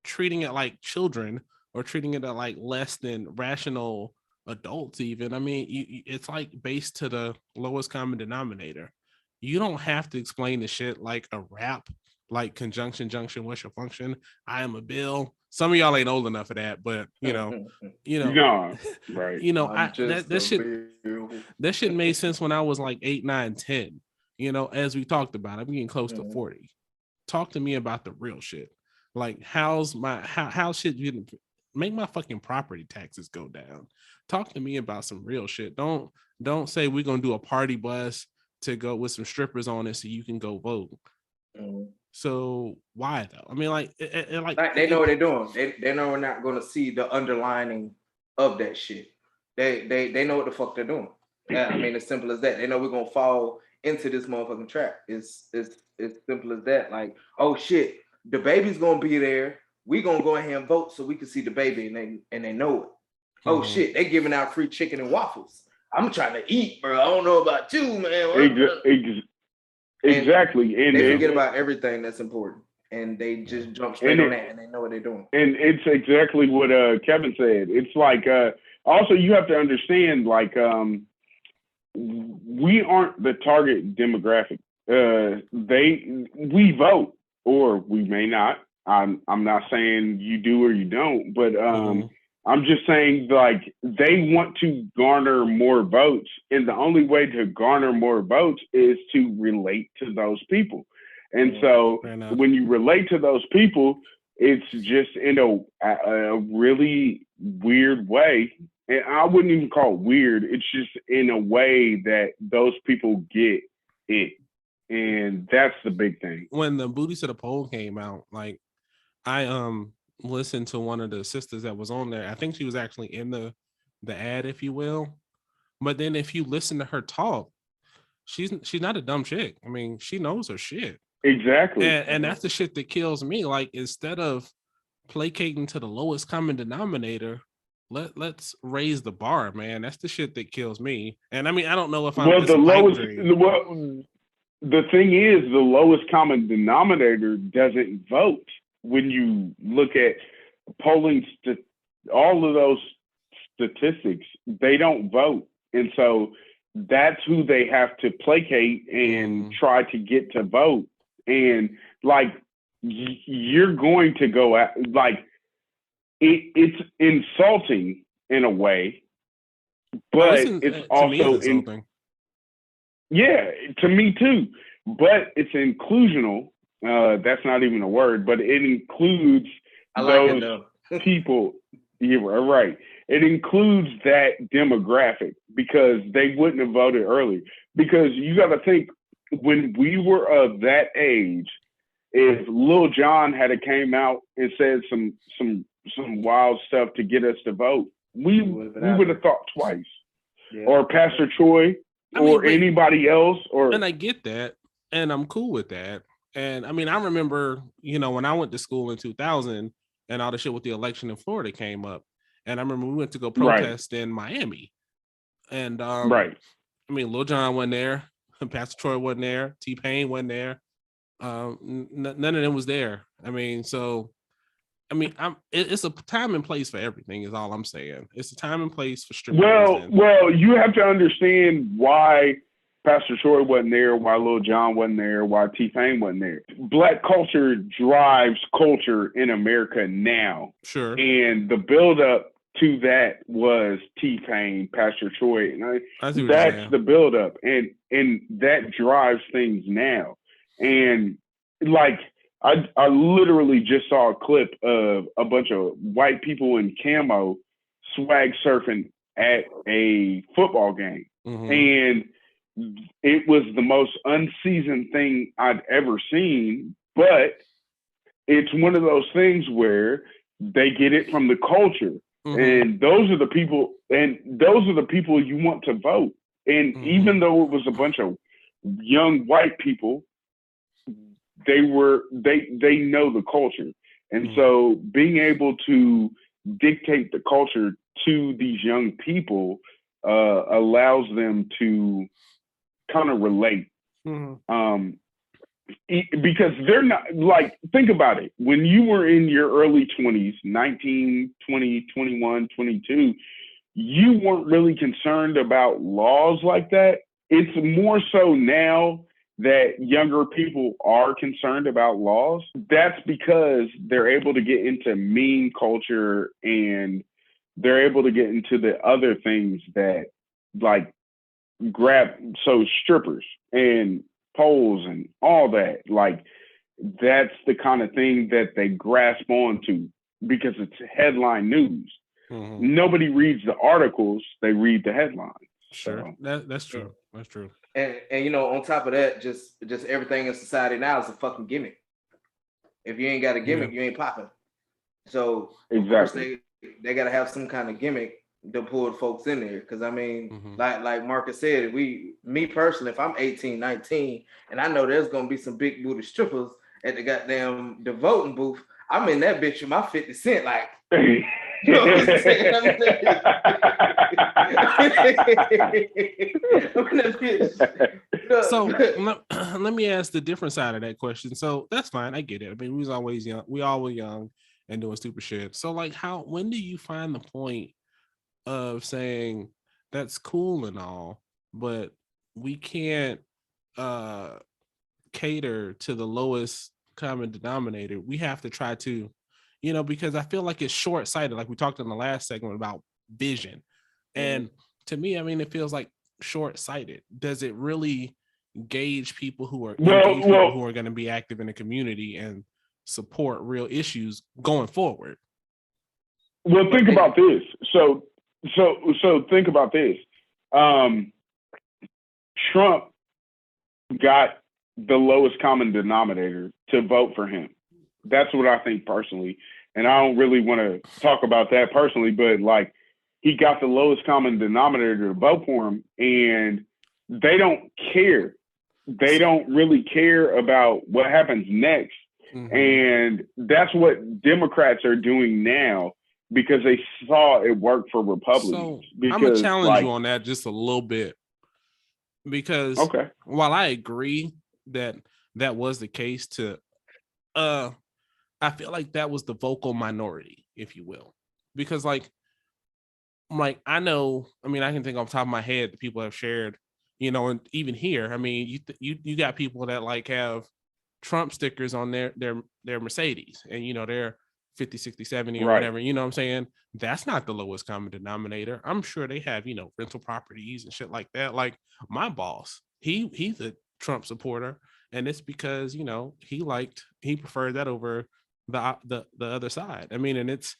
treating it like children or treating it like less than rational adults, even, I mean, it's like based to the lowest common denominator. You don't have to explain the shit like a rap, like conjunction, junction, what's your function? I am a bill. Some of y'all ain't old enough for that, but no, right. That shit made sense when I was like 8, 9, 10. As we talked about, I'm getting close to 40. Talk to me about the real shit. Like, how shit you make my fucking property taxes go down? Talk to me about some real shit. Don't say we're gonna do a party bus to go with some strippers on it so you can go vote. So why though? I mean, like they know what they're doing. They know we're not going to see the underlining of that shit. They know what the fuck they're doing. I mean, as simple as that. They know we're gonna fall into this motherfucking trap. It's simple as that. Like, oh shit, the baby's gonna be there. We gonna go ahead and vote so we can see the baby, and they know it. Oh shit, they giving out free chicken and waffles. I'm trying to eat, bro. I don't know about you, man. Exactly. And they forget about everything that's important, and they just jump straight on that, and they know what they're doing. And it's exactly what Kevin said. It's like also you have to understand, like, we aren't the target demographic. We vote, or we may not. I'm not saying you do or you don't, but I'm just saying, like, they want to garner more votes, and the only way to garner more votes is to relate to those people. And so when you relate to those people, it's just in a really weird way. And I wouldn't even call it weird. It's just in a way that those people get it. And that's the big thing. When the Booties to the Pole came out, like, I listened to one of the sisters that was on there. I think she was actually in the ad, if you will. But then if you listen to her talk, she's not a dumb chick. I mean, she knows her shit. Exactly. And that's the shit that kills me. Like, instead of placating to the lowest common denominator, let's raise the bar, man. That's the shit that kills me. And I mean, I don't know if I'm the thing is, the lowest common denominator doesn't vote. When you look at polling, all of those statistics, they don't vote. And so that's who they have to placate and try to get to vote. And like, you're going to go at, like, it's insulting in a way, but it's also insulting. Yeah, to me too. But it's inclusional. That's not even a word, but it includes those people. Yeah, right. It includes that demographic because they wouldn't have voted earlier. Because you got to think, when we were of that age, if Lil Jon had came out and said some wild stuff to get us to vote, we would have thought twice. Yeah. Or Pastor Troy, anybody else. And I get that, and I'm cool with that. And I mean, I remember, when I went to school in 2000 and all the shit with the election in Florida came up. And I remember we went to go protest in Miami. And I mean, Lil Jon wasn't there. Pastor Troy wasn't there. T-Pain wasn't there. None of them was there. I mean, so, I mean, it's a time and place for everything is all I'm saying. It's a time and place for strippers. Well, you have to understand why Pastor Troy wasn't there, why Lil Jon wasn't there, why T-Pain wasn't there. Black culture drives culture in America now. Sure. And the buildup to that was T-Pain, Pastor Troy. And that's the buildup. And that drives things now. And like, I literally just saw a clip of a bunch of white people in camo swag surfing at a football game. Mm-hmm. And it was the most unseasoned thing I'd ever seen, but it's one of those things where they get it from the culture. Mm-hmm. And those are the people you want to vote. And even though it was a bunch of young white people, they know the culture. And so being able to dictate the culture to these young people allows them to kind of relate. Because they're not, like, think about it. When you were in your early 20s, 19, 20, 21, 22, you weren't really concerned about laws like that. It's more so now that younger people are concerned about laws. That's because they're able to get into meme culture and they're able to get into the other things that, like, strippers and poles and all that. Like, that's the kind of thing that they grasp onto because it's headline news. Nobody reads the articles, they read the headlines. Sure. So, that's true. That's true. And you know, on top of that, just everything in society now is a fucking gimmick. If you ain't got a gimmick, you ain't popping. So exactly, they gotta have some kind of gimmick to pull folks in there. Cause I mean, like Marcus said, me personally, if I'm 18, 19, and I know there's gonna be some big booty strippers at the voting booth, I'm in that bitch with my 50 cent, like, you know what I'm saying? So let me ask the different side of that question. So that's fine. I get it. I mean, we was always young. We all were young and doing stupid shit. So like, when do you find the point of saying that's cool and all, but we can't cater to the lowest common denominator? We have to try to, you know, because I feel like it's short-sighted, like we talked in the last segment about vision. And to me, I mean, it feels like short-sighted. Does it really gauge people who are who are going to be active in the community and support real issues going forward? Well, think about this. So think about this. Trump got the lowest common denominator to vote for him. That's what I think personally. And I don't really want to talk about that personally, but like, he got the lowest common denominator to vote for him, and they don't care. They don't really care about what happens next. And that's what Democrats are doing now because they saw it work for Republicans. So I'm going to challenge you on that just a little bit, because while I agree that was the case I feel like that was the vocal minority, if you will, because like I know, I mean, I can think off the top of my head that people have shared, you know, and even here, I mean, you got people that like have Trump stickers on their Mercedes, and you know, they're 50, 60, 70 or whatever, you know what I'm saying? That's not the lowest common denominator. I'm sure they have, you know, rental properties and shit like that. Like my boss, he's a Trump supporter, and it's because, you know, he preferred that over the other side. I mean, and it's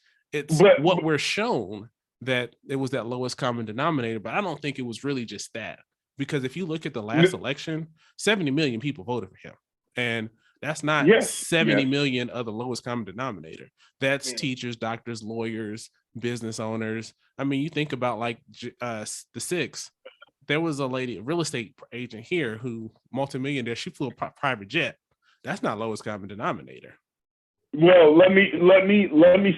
what we're shown that it was that lowest common denominator, but I don't think it was really just that, because if you look at the last election, 70 million people voted for him, and that's not 70 million of the lowest common denominator. That's teachers, doctors, lawyers, business owners. I mean, you think about like the six. There was a lady, a real estate agent here, who multimillionaire. She flew a private jet. That's not lowest common denominator. Well, let me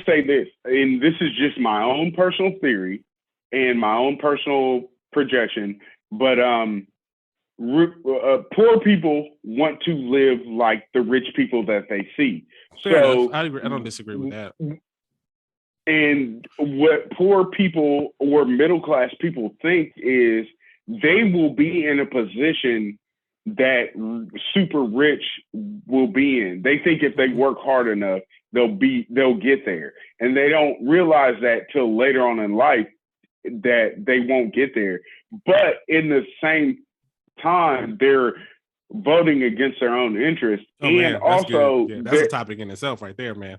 say this, and this is just my own personal theory and my own personal projection, but poor people want to live like the rich people that they see. Fair enough. I agree. I don't disagree with that. And what poor people or middle class people think is they will be in a position that super rich will be in. They think if they work hard enough, they'll get there. And they don't realize that till later on in life that they won't get there. But in the same time, they're voting against their own interests. And also that's a topic in itself right there, man.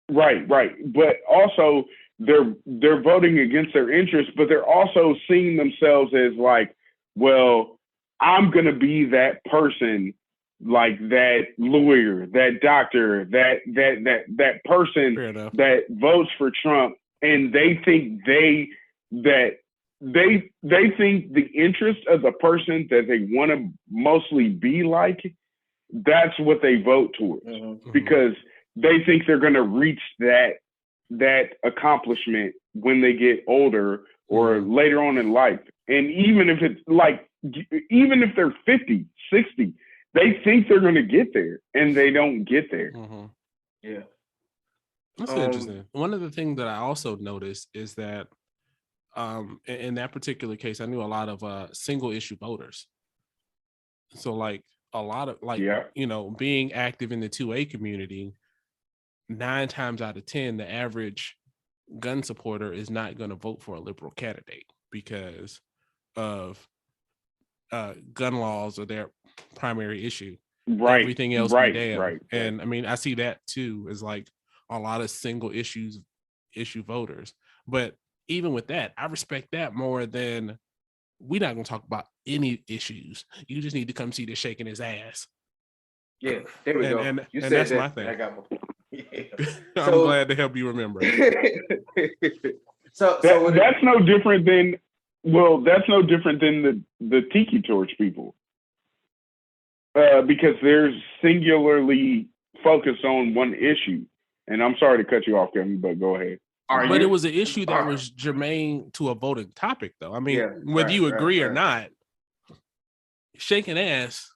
Right. But also they're voting against their interests, but they're also seeing themselves as like, well, I'm going to be that person, like that lawyer, that doctor, that person that votes for Trump. And they think they think the interest of the person that they want to mostly be like that's what they vote towards because they think they're going to reach that accomplishment when they get older or later on in life. And even if it's like, even if they're 50, 60, they think they're going to get there and they don't get there. Yeah. That's interesting. One of the things that I also noticed is that in that particular case, I knew a lot of single issue voters. So like a lot of being active in the 2A community, 9 times out of 10, the average gun supporter is not going to vote for a liberal candidate because of gun laws are their primary issue. Right. Everything else be damn. Right. And I mean, I see that too as like a lot of single issue voters. But even with that, I respect that more than we're not going to talk about any issues. You just need to come see this shaking his ass. Yeah, there we go. And that's my thing. I got my I'm glad to help you remember. So that's no different than the Tiki Torch people. Because they're singularly focused on one issue. And I'm sorry to cut you off, Kevin, but go ahead. But it was an issue that was germane to a voting topic, though. I mean, whether you agree or not, shaking ass,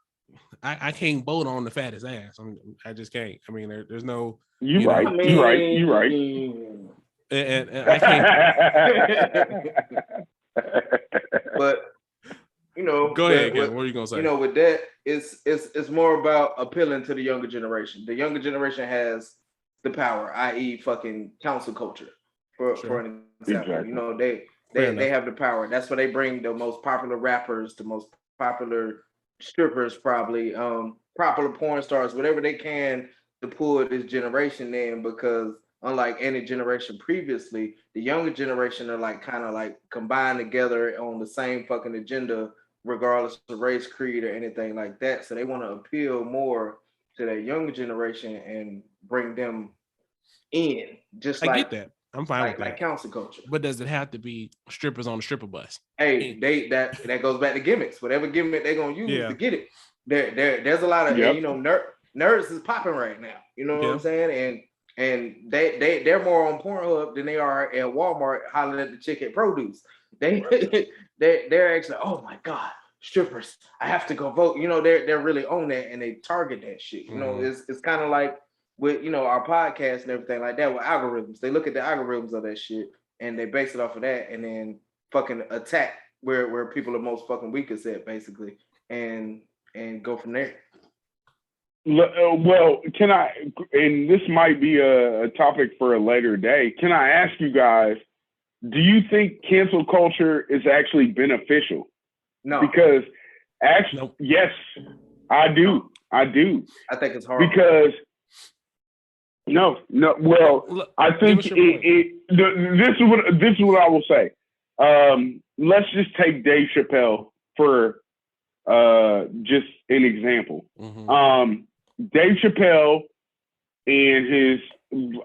I can't vote on the fattest ass. I just can't. I mean, there's no. You're right. And I can't. But go ahead. What are you gonna say? With that, it's more about appealing to the younger generation. The younger generation has the power, i.e., fucking council culture. For an example, exactly. They have the power. That's why they bring the most popular rappers, the most popular strippers, probably popular porn stars, whatever they can to pull this generation in, because unlike any generation previously, the younger generation are like kind of like combined together on the same fucking agenda, regardless of race, creed, or anything like that. So they want to appeal more to that younger generation and bring them in. I get that. I'm fine with that. Like council culture. But does it have to be strippers on the stripper bus? Hey, that goes back to gimmicks. Whatever gimmick they're gonna use to get it. There's a lot of nerds is popping right now. You know what I'm saying? And they're more on Pornhub than they are at Walmart hollering at the chick at produce. They're actually, oh my God, strippers, I have to go vote. They're really on that and they target that shit. It's kind of like with our podcast and everything like that with algorithms. They look at the algorithms of that shit and they base it off of that and then fucking attack where people are most fucking weakest at, basically, and go from there. Well, can I, and this might be a topic for a later day, can I ask you guys, do you think cancel culture is actually beneficial? No. Because actually, yes, I do. I think it's hard. Because well, I think this is what I will say. Let's just take Dave Chappelle for just an example. Dave Chappelle and his,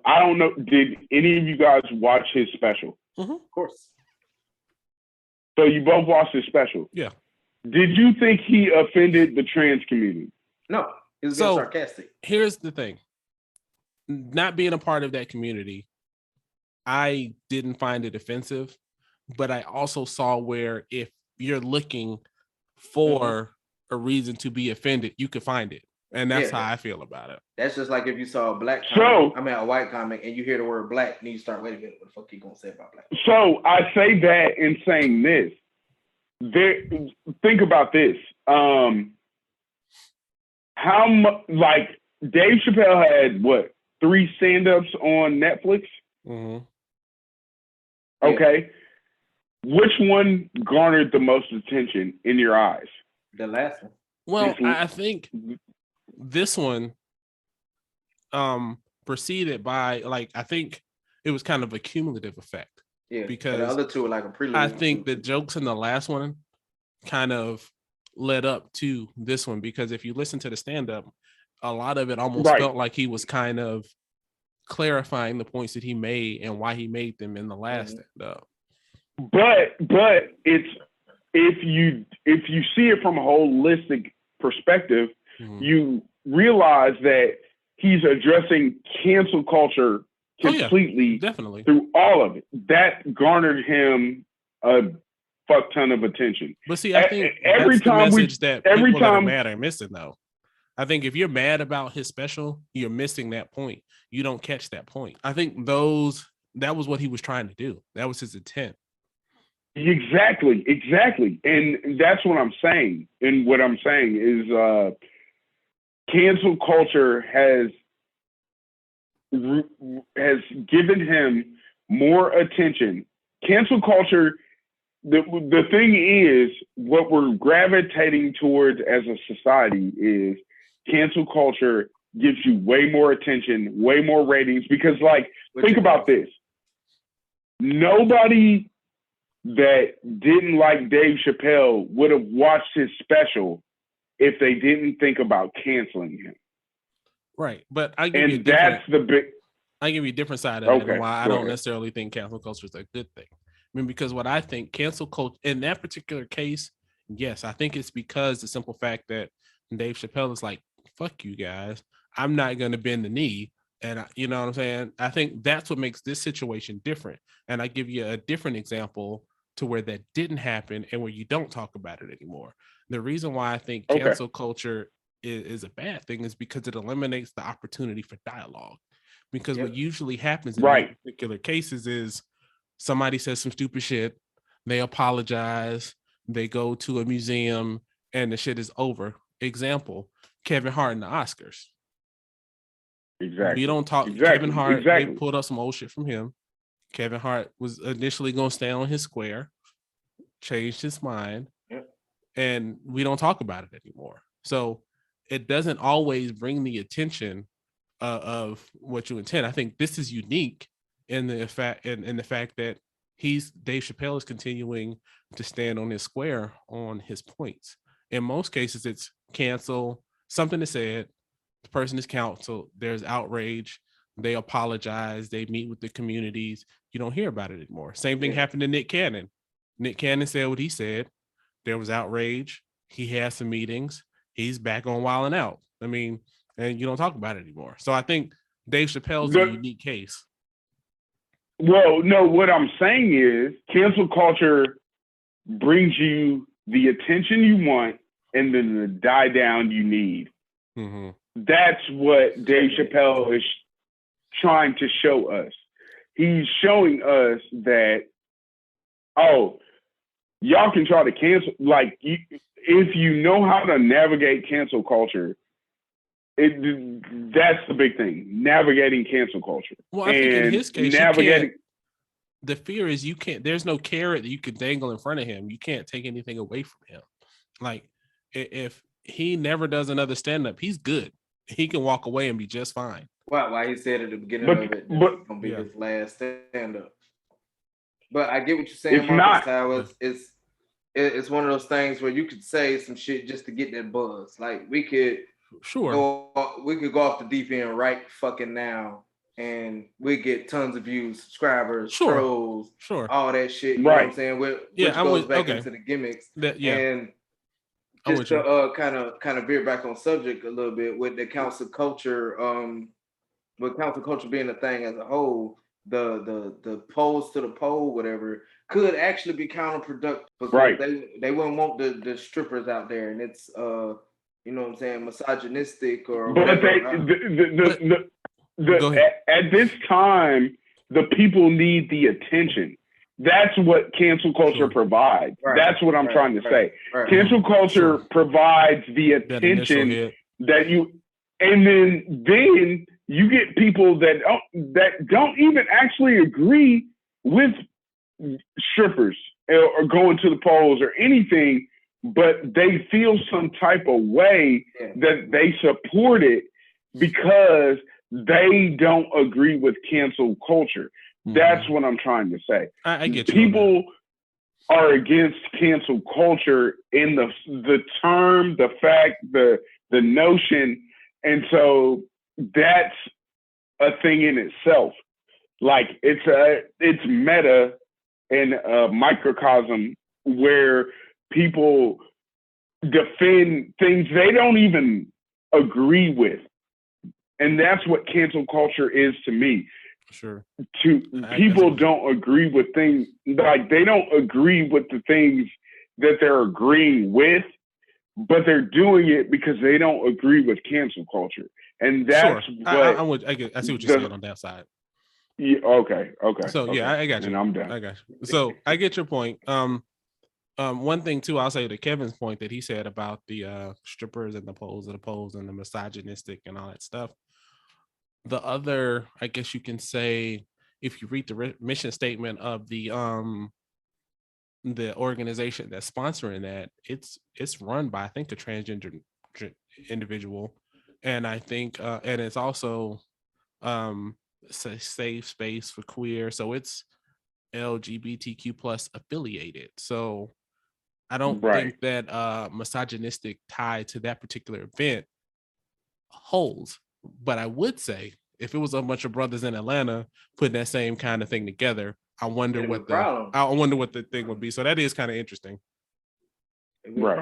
I don't know, did any of you guys watch his special? Of course. So you both watched his special? Yeah. Did you think he offended the trans community? No, he was being sarcastic. Here's the thing. Not being a part of that community, I didn't find it offensive, but I also saw where if you're looking for a reason to be offended, you could find it. And that's how I feel about it. That's just like if you saw a black comic, a white comic, and you hear the word black, and you start, wait a minute, what the fuck you gonna say about black? So I say that in saying this. Think about this. How much, like, Dave Chappelle had, 3 stand-ups on Netflix? Okay. Which one garnered the most attention in your eyes? The last one. Well, I think this one preceded by, I think it was kind of a cumulative effect. Yeah, because the other two are like a prelude. I think the jokes in the last one kind of led up to this one, because if you listen to the stand-up, a lot of it almost felt like he was kind of clarifying the points that he made and why he made them in the last stand-up. But it's, if you see it from a holistic perspective, you realize that he's addressing cancel culture completely, definitely through all of it. That garnered him a fuck ton of attention. But see, I think every time that are mad are missing though. I think if you're mad about his special, you're missing that point. You don't catch that point. I think that was what he was trying to do. That was his intent. Exactly. And that's what I'm saying. And what I'm saying is cancel culture has given him more attention. Cancel culture, the thing is, what we're gravitating towards as a society is cancel culture gives you way more attention, way more ratings, because think about this. Nobody that didn't like Dave Chappelle would have watched his special if they didn't think about canceling him. Right. But I give you a different side of it and why I don't necessarily think cancel culture is a good thing. I mean, because what I think cancel culture in that particular case, yes, I think it's because the simple fact that Dave Chappelle is like, fuck you guys, I'm not going to bend the knee. And you know what I'm saying? I think that's what makes this situation different. And I give you a different example to where that didn't happen and where you don't talk about it anymore. The reason why I think cancel culture is a bad thing is because it eliminates the opportunity for dialogue. Because what usually happens in these particular cases is somebody says some stupid shit, they apologize, they go to a museum, and the shit is over. Example, Kevin Hart and the Oscars. Exactly. You don't talk. Kevin Hart, they pulled up some old shit from him. Kevin Hart was initially going to stay on his square, changed his mind, and we don't talk about it anymore. So it doesn't always bring the attention of what you intend. I think this is unique in the fact that Dave Chappelle is continuing to stand on his square on his points. In most cases, it's cancel, something is said, the person is canceled, there's outrage, they apologize, they meet with the communities. You don't hear about it anymore. Same thing happened to Nick Cannon. Nick Cannon said what he said. There was outrage. He had some meetings. He's back on Wild 'N Out. I mean, and you don't talk about it anymore. So I think Dave Chappelle's a unique case. Well, no, what I'm saying is cancel culture brings you the attention you want and then the die down you need. Mm-hmm. That's what Dave Chappelle is trying to show us. He's showing us that, y'all can try to cancel. If you know how to navigate cancel culture, that's the big thing, navigating cancel culture. Well, I think in his case, the fear is you can't, there's no carrot that you could dangle in front of him. You can't take anything away from him. Like, if he never does another stand-up, he's good. He can walk away and be just fine. Why he said at the beginning of it, it's going to be his last stand-up. But I get what you're saying, Marcus, how it's one of those things where you could say some shit just to get that buzz. Like, we could go off the deep end right fucking now, and we get tons of views, subscribers, trolls, all that shit. You know what I'm saying? Which goes back into the gimmicks. And just to kind of veer back on subject a little bit with the council culture, with council culture being a thing as a whole, the polls to the poll, whatever, could actually be counterproductive because they wouldn't want the strippers out there, and it's you know what I'm saying, misogynistic or whatever. At this time, the people need the attention. That's what cancel culture provides. That's what I'm trying to say. Cancel culture provides the attention that you, and then you get people that don't even actually agree with strippers or going to the polls or anything, but they feel some type of way that they support it because they don't agree with cancel culture. That's what I'm trying to say. I get you. People are against cancel culture in the term, the fact, the notion, and so that's a thing in itself. Like it's meta and a microcosm where people defend things they don't even agree with. And that's what cancel culture is to me. Sure. People don't agree with things, like they don't agree with the things that they're agreeing with, but they're doing it because they don't agree with cancel culture. And that's sure. what I see what you're saying on that side. Yeah, okay. So okay. yeah, I got you. And I'm done. I got you. So I get your point. One thing too, I'll say to Kevin's point that he said about the strippers and the poles and the misogynistic and all that stuff. The other, I guess you can say, if you read the mission statement of the organization that's sponsoring that, it's run by, I think, a transgender individual, and I think and it's also a safe space for queer, so it's LGBTQ plus affiliated. So I don't think that misogynistic tie to that particular event holds. But I would say if it was a bunch of brothers in Atlanta putting that same kind of thing together, I wonder what the thing would be. So that is kind of interesting. Right.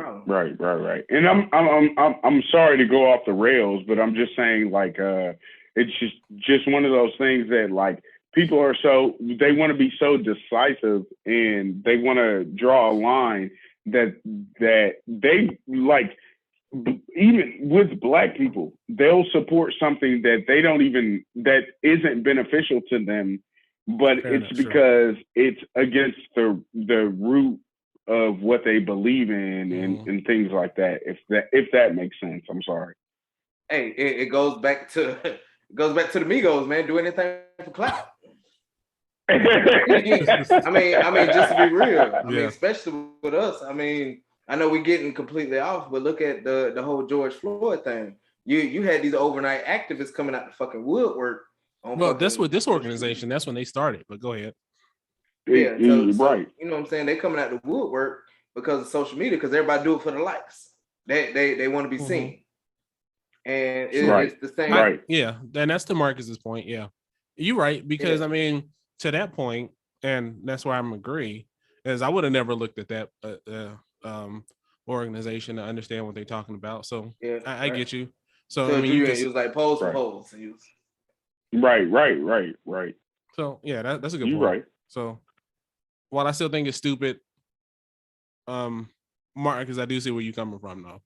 And I'm sorry to go off the rails, but I'm just saying, like, it's just one of those things that, like, people are they want to be so decisive and they want to draw a line that they like. Even with Black people, they'll support something that isn't beneficial to them, but it's because it's against the root of what they believe in and things like that. If that makes sense, I'm sorry. Hey, it goes back to the Migos, man. Do anything for clout. I mean, just to be real. I mean, especially with us. I mean, I know we're getting completely off, but look at the whole George Floyd thing. You had these overnight activists coming out the fucking woodwork. That's what this organization. That's when they started. But go ahead. Yeah, right. You know what I'm saying? They coming out the woodwork because of social media, because everybody do it for the likes. They want to be seen, and it's the same. Right. Yeah, and that's to Marcus's point. Yeah, you're right, because I mean, to that point, and that's why I'm agree. Is I would have never looked at that organization to understand what they're talking about. So I get you. So I mean, it was like polls for polls. Right. So yeah, that's a good point. Right. So while I still think it's stupid, Marcus, I do see where you're coming from though,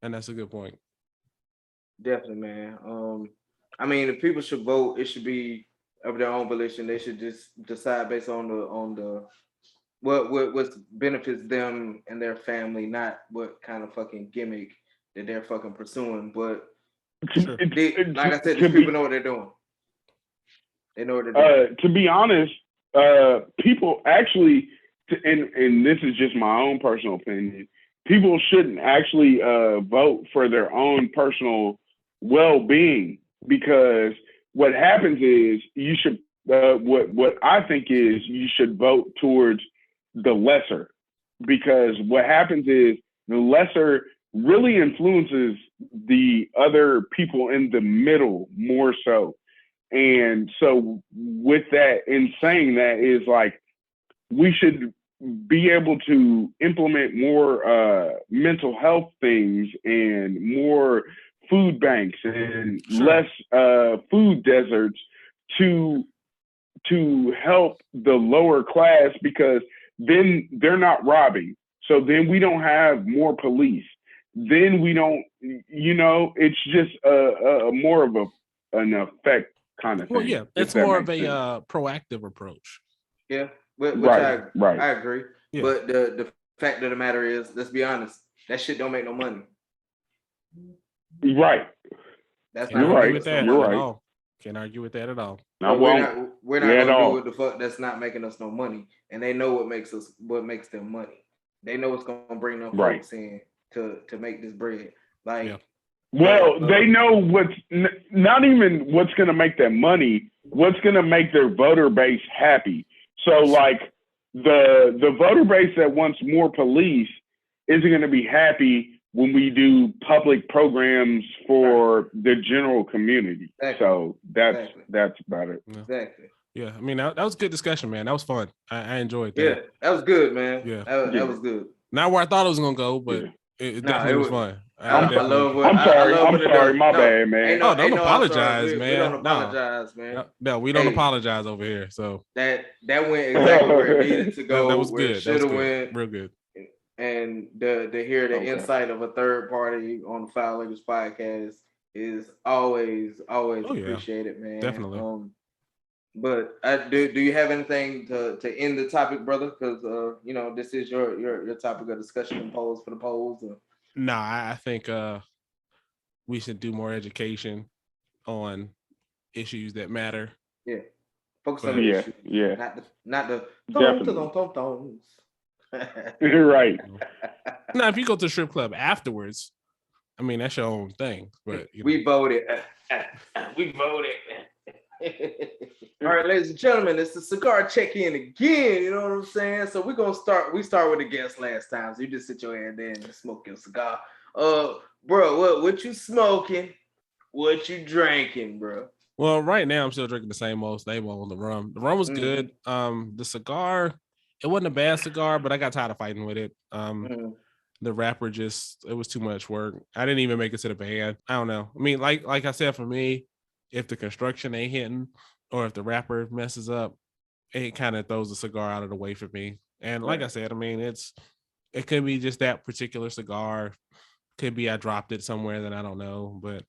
and that's a good point. Definitely, man. I mean, if people should vote, it should be of their own volition. They should just decide based on the what benefits them and their family, not what kind of fucking gimmick that they're fucking pursuing. But like I said, these people know what they're doing. They know what they're doing. To be honest, people actually, and this is just my own personal opinion, people shouldn't actually vote for their own personal well-being, because what happens is you should, what I think is you should vote towards the lesser, because what happens is the lesser really influences the other people in the middle more so. And so with that, in saying that, is like, we should be able to implement more mental health things and more food banks and less food deserts to help the lower class, because then they're not robbing. So then we don't have more police. Then we don't, it's just a more of an effect kind of thing. Well, yeah, it's more of a proactive approach. Yeah, which right. I agree. Yeah. But the fact of the matter is, let's be honest, that shit don't make no money. Right. That's not right. With that You're at right. all. Can't argue with that at all. No, we're not gonna do what the fuck that's not making us no money, and they know what makes them money. They know what's gonna bring them folks in to make this bread. Like, well, they know what's not even what's gonna make them money. What's gonna make their voter base happy. So, like, the voter base that wants more police isn't gonna be happy when we do public programs for the general community. Exactly. So that's about it. Exactly. Yeah, I mean, that was a good discussion, man. That was fun. I enjoyed that. Yeah, that was good, man. Yeah, that was good. Not where I thought it was gonna go, but It definitely was fun. I'm sorry. My bad, man. Don't apologize, man. We don't apologize, man. No, we don't apologize over here. So that went exactly where it needed to go. That was good. Should have went real good. And to hear the insight of a third party on the Fowl Language Podcast is always appreciated, man. Definitely. But do you have anything to end the topic, brother? Because this is your topic of discussion and polls for the polls. Nah, I think we should do more education on issues that matter. Yeah, focus on the issues. Yeah, not the thongs. You're right. Now, if you go to the strip club afterwards, I mean that's your own thing. But we voted. We voted. All right, ladies and gentlemen, it's the cigar check-in again. You know what I'm saying? So we're gonna start. We start with the guest last time, so you just sit your head there and smoke your cigar. Bro, what you smoking? What you drinking, bro? Well, right now I'm still drinking the same old stable on the rum. The rum was good. The cigar, it wasn't a bad cigar, but I got tired of fighting with it. The wrapper it was too much work. I didn't even make it to the band. I don't know. I mean, like I said, for me, if the construction ain't hitting or if the wrapper messes up, it kind of throws the cigar out of the way for me. And like I said, I mean, it could be just that particular cigar. Could be I dropped it somewhere that I don't know, but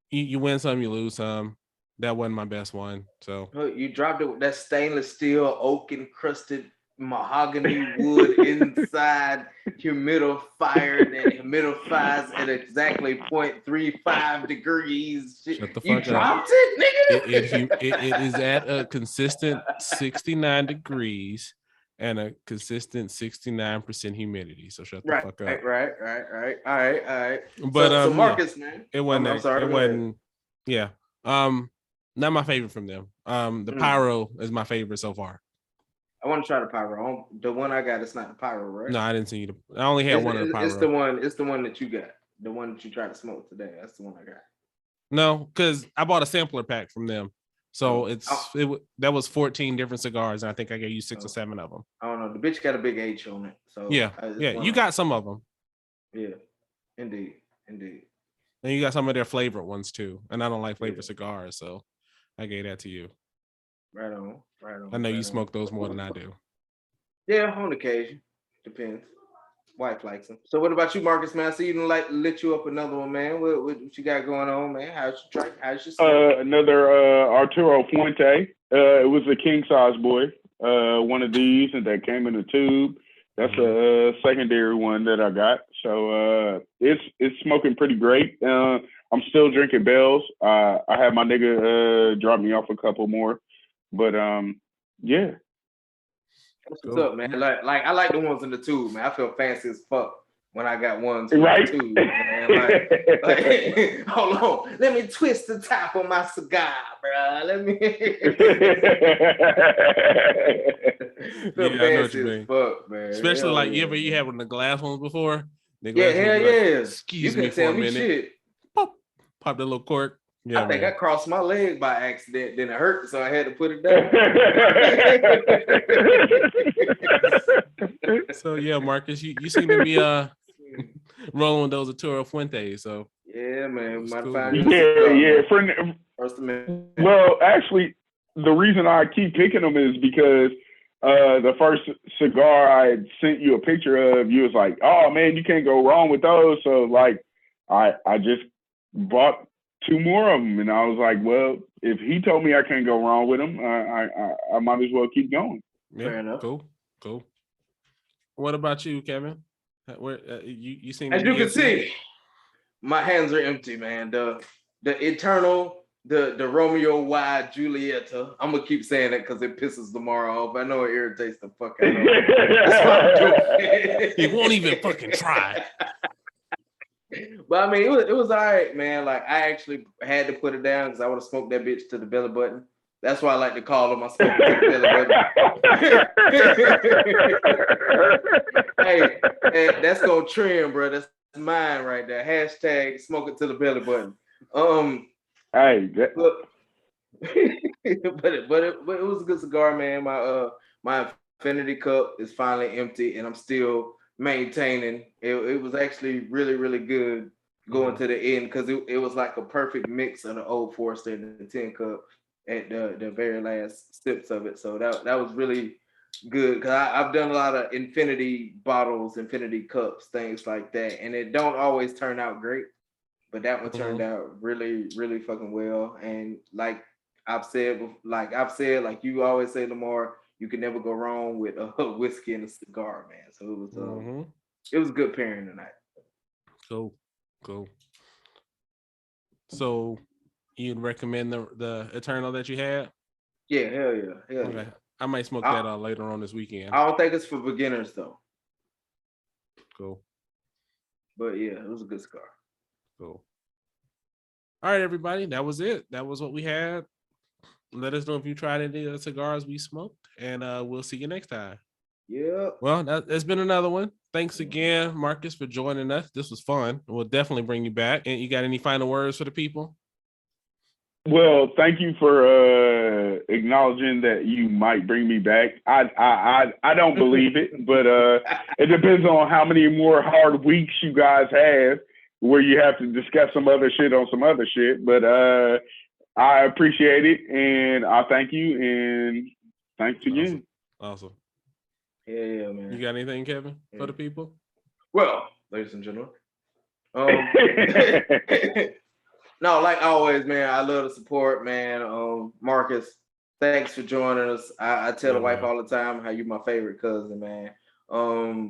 you win some, you lose some. That wasn't my best one. So you dropped it with that stainless steel, oak encrusted mahogany wood inside humidifier that humidifies at exactly 0.35 degrees. Shut the fuck you up. Dropped it, nigga. It is at a consistent 69 degrees and a consistent 69% humidity. So shut the fuck up. Right. All right. But so Marcus, man, it wasn't. I'm sorry. It wasn't. Yeah. Not my favorite from them. The Pyro is my favorite so far. I want to try the Pyro. The one I got, it's not the Pyro, right? No, I didn't see you. I only had one of the Pyro. It's the one that you got. The one that you tried to smoke today. That's the one I got. No, because I bought a sampler pack from them. So that was 14 different cigars, and I think I gave you 6 or 7 of them. I don't know. The bitch got a big H on it. So yeah. You got some of them. Yeah, indeed. And you got some of their flavored ones too. And I don't like flavored cigars, so I gave that to you. Right on. I know you smoke those more than I do. Yeah, on occasion. Depends. Wife likes them. So what about you, Marcus, man? I see you lit you up another one, man. What you got going on, man? How's your drink? How's your smoke? Another Arturo Fuente. It was a king size boy. One of these and that came in a tube. That's a secondary one that I got. So it's smoking pretty great. I'm still drinking Bells. I had my nigga drop me off a couple more. But yeah. What's up, man? Like I like the ones in the tube, man. I feel fancy as fuck when I got ones in the tube, man. Like, hold on, let me twist the top of my cigar, bro. Let me feel fancy as fuck, man. Especially like you had one of the glass ones before. Excuse me for a minute. Shit. Pop the little cork. Yeah, I think I crossed my leg by accident, then it hurt, so I had to put it down. So yeah, Marcus, you seem to be rolling with those Arturo Fuentes. So yeah, man. Well, actually, the reason I keep picking them is because the first cigar I had sent you a picture of, you was like, "Oh man, you can't go wrong with those." So like, I just bought 2 more of them, and I was like, well, if he told me I can't go wrong with him, I might as well keep going. Yeah, fair enough. Cool. What about you, Kevin? Where you seem as you can see, my hands are empty, man. The eternal, the Romeo y Julieta. I'm gonna keep saying it because it pisses Lamar off. I know it irritates the fuck out of him. That's why I'm joking. He won't even fucking try. But I mean, it was all right, man. Like I actually had to put it down because I would have smoked that bitch to the belly button. That's why I like to call them. I smoke it to the belly button. Hey, that's gonna trend, bro. That's mine right there. Hashtag smoke it to the belly button. Hey, look, but it was a good cigar, man. My infinity cup is finally empty, and I'm still maintaining. It was actually really, really good going to the end because it was like a perfect mix of the Old Forester and the Tin Cup at the very last sips of it. So that was really good because I've done a lot of infinity bottles, infinity cups, things like that, and it don't always turn out great, but that one turned out really, really fucking well. And like you always say, Lamar, you can never go wrong with a whiskey and a cigar, man. So it was a good pairing tonight. Cool. So you'd recommend the Eternal that you had? Yeah, hell yeah. Okay. I might smoke that out later on this weekend. I don't think it's for beginners though. Cool. But yeah, it was a good cigar. Cool. All right, everybody. That was it. That was what we had. Let us know if you tried any of the cigars we smoked, and we'll see you next time. Yeah. Well, that's been another one. Thanks again, Marcus, for joining us. This was fun. We'll definitely bring you back. And you got any final words for the people? Well, thank you for acknowledging that you might bring me back. I don't believe it, but it depends on how many more hard weeks you guys have where you have to discuss some other shit on some other shit. But I appreciate it, and I thank you, and thanks again. Awesome. Yeah, man. You got anything, Kevin, for the people? Well, ladies and gentlemen. No, like always, man, I love the support, man. Marcus, thanks for joining us. I tell the wife all the time how you're my favorite cousin, man.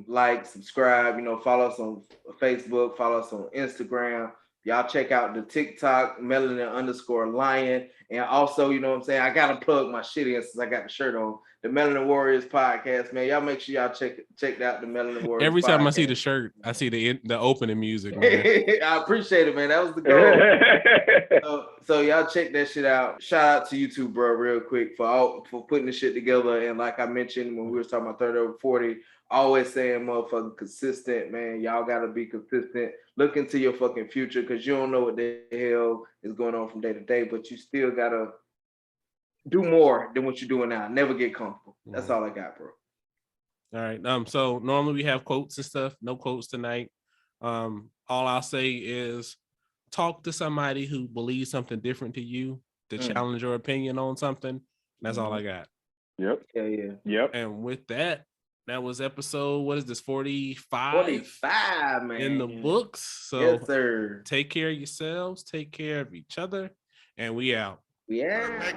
Like, subscribe, follow us on Facebook, follow us on Instagram. Y'all check out the TikTok, Melanin_Lion. And also, you know what I'm saying? I got to plug my shit in since I got the shirt on. The Melanin Warriors podcast, man. Y'all make sure y'all check out the Melanin Warriors Every time podcast. I see the shirt, I see the opening music, man. I appreciate it, man. That was the goal. So y'all check that shit out. Shout out to you too, bro, real quick, for putting the shit together. And like I mentioned when we were talking about 30 over 40, always saying motherfucking consistent, man. Y'all gotta be consistent. Look into your fucking future because you don't know what the hell is going on from day to day, but you still gotta do more than what you're doing now. Never get comfortable. That's all I got, bro. All right. So normally we have quotes and stuff. No quotes tonight. All I'll say is talk to somebody who believes something different to you to challenge your opinion on something. That's all I got. Yep. Yeah. Yep. And with that was episode, what is this, 45? 45, man. In the books. So yes, sir. Take care of yourselves. Take care of each other. And we out. Yeah.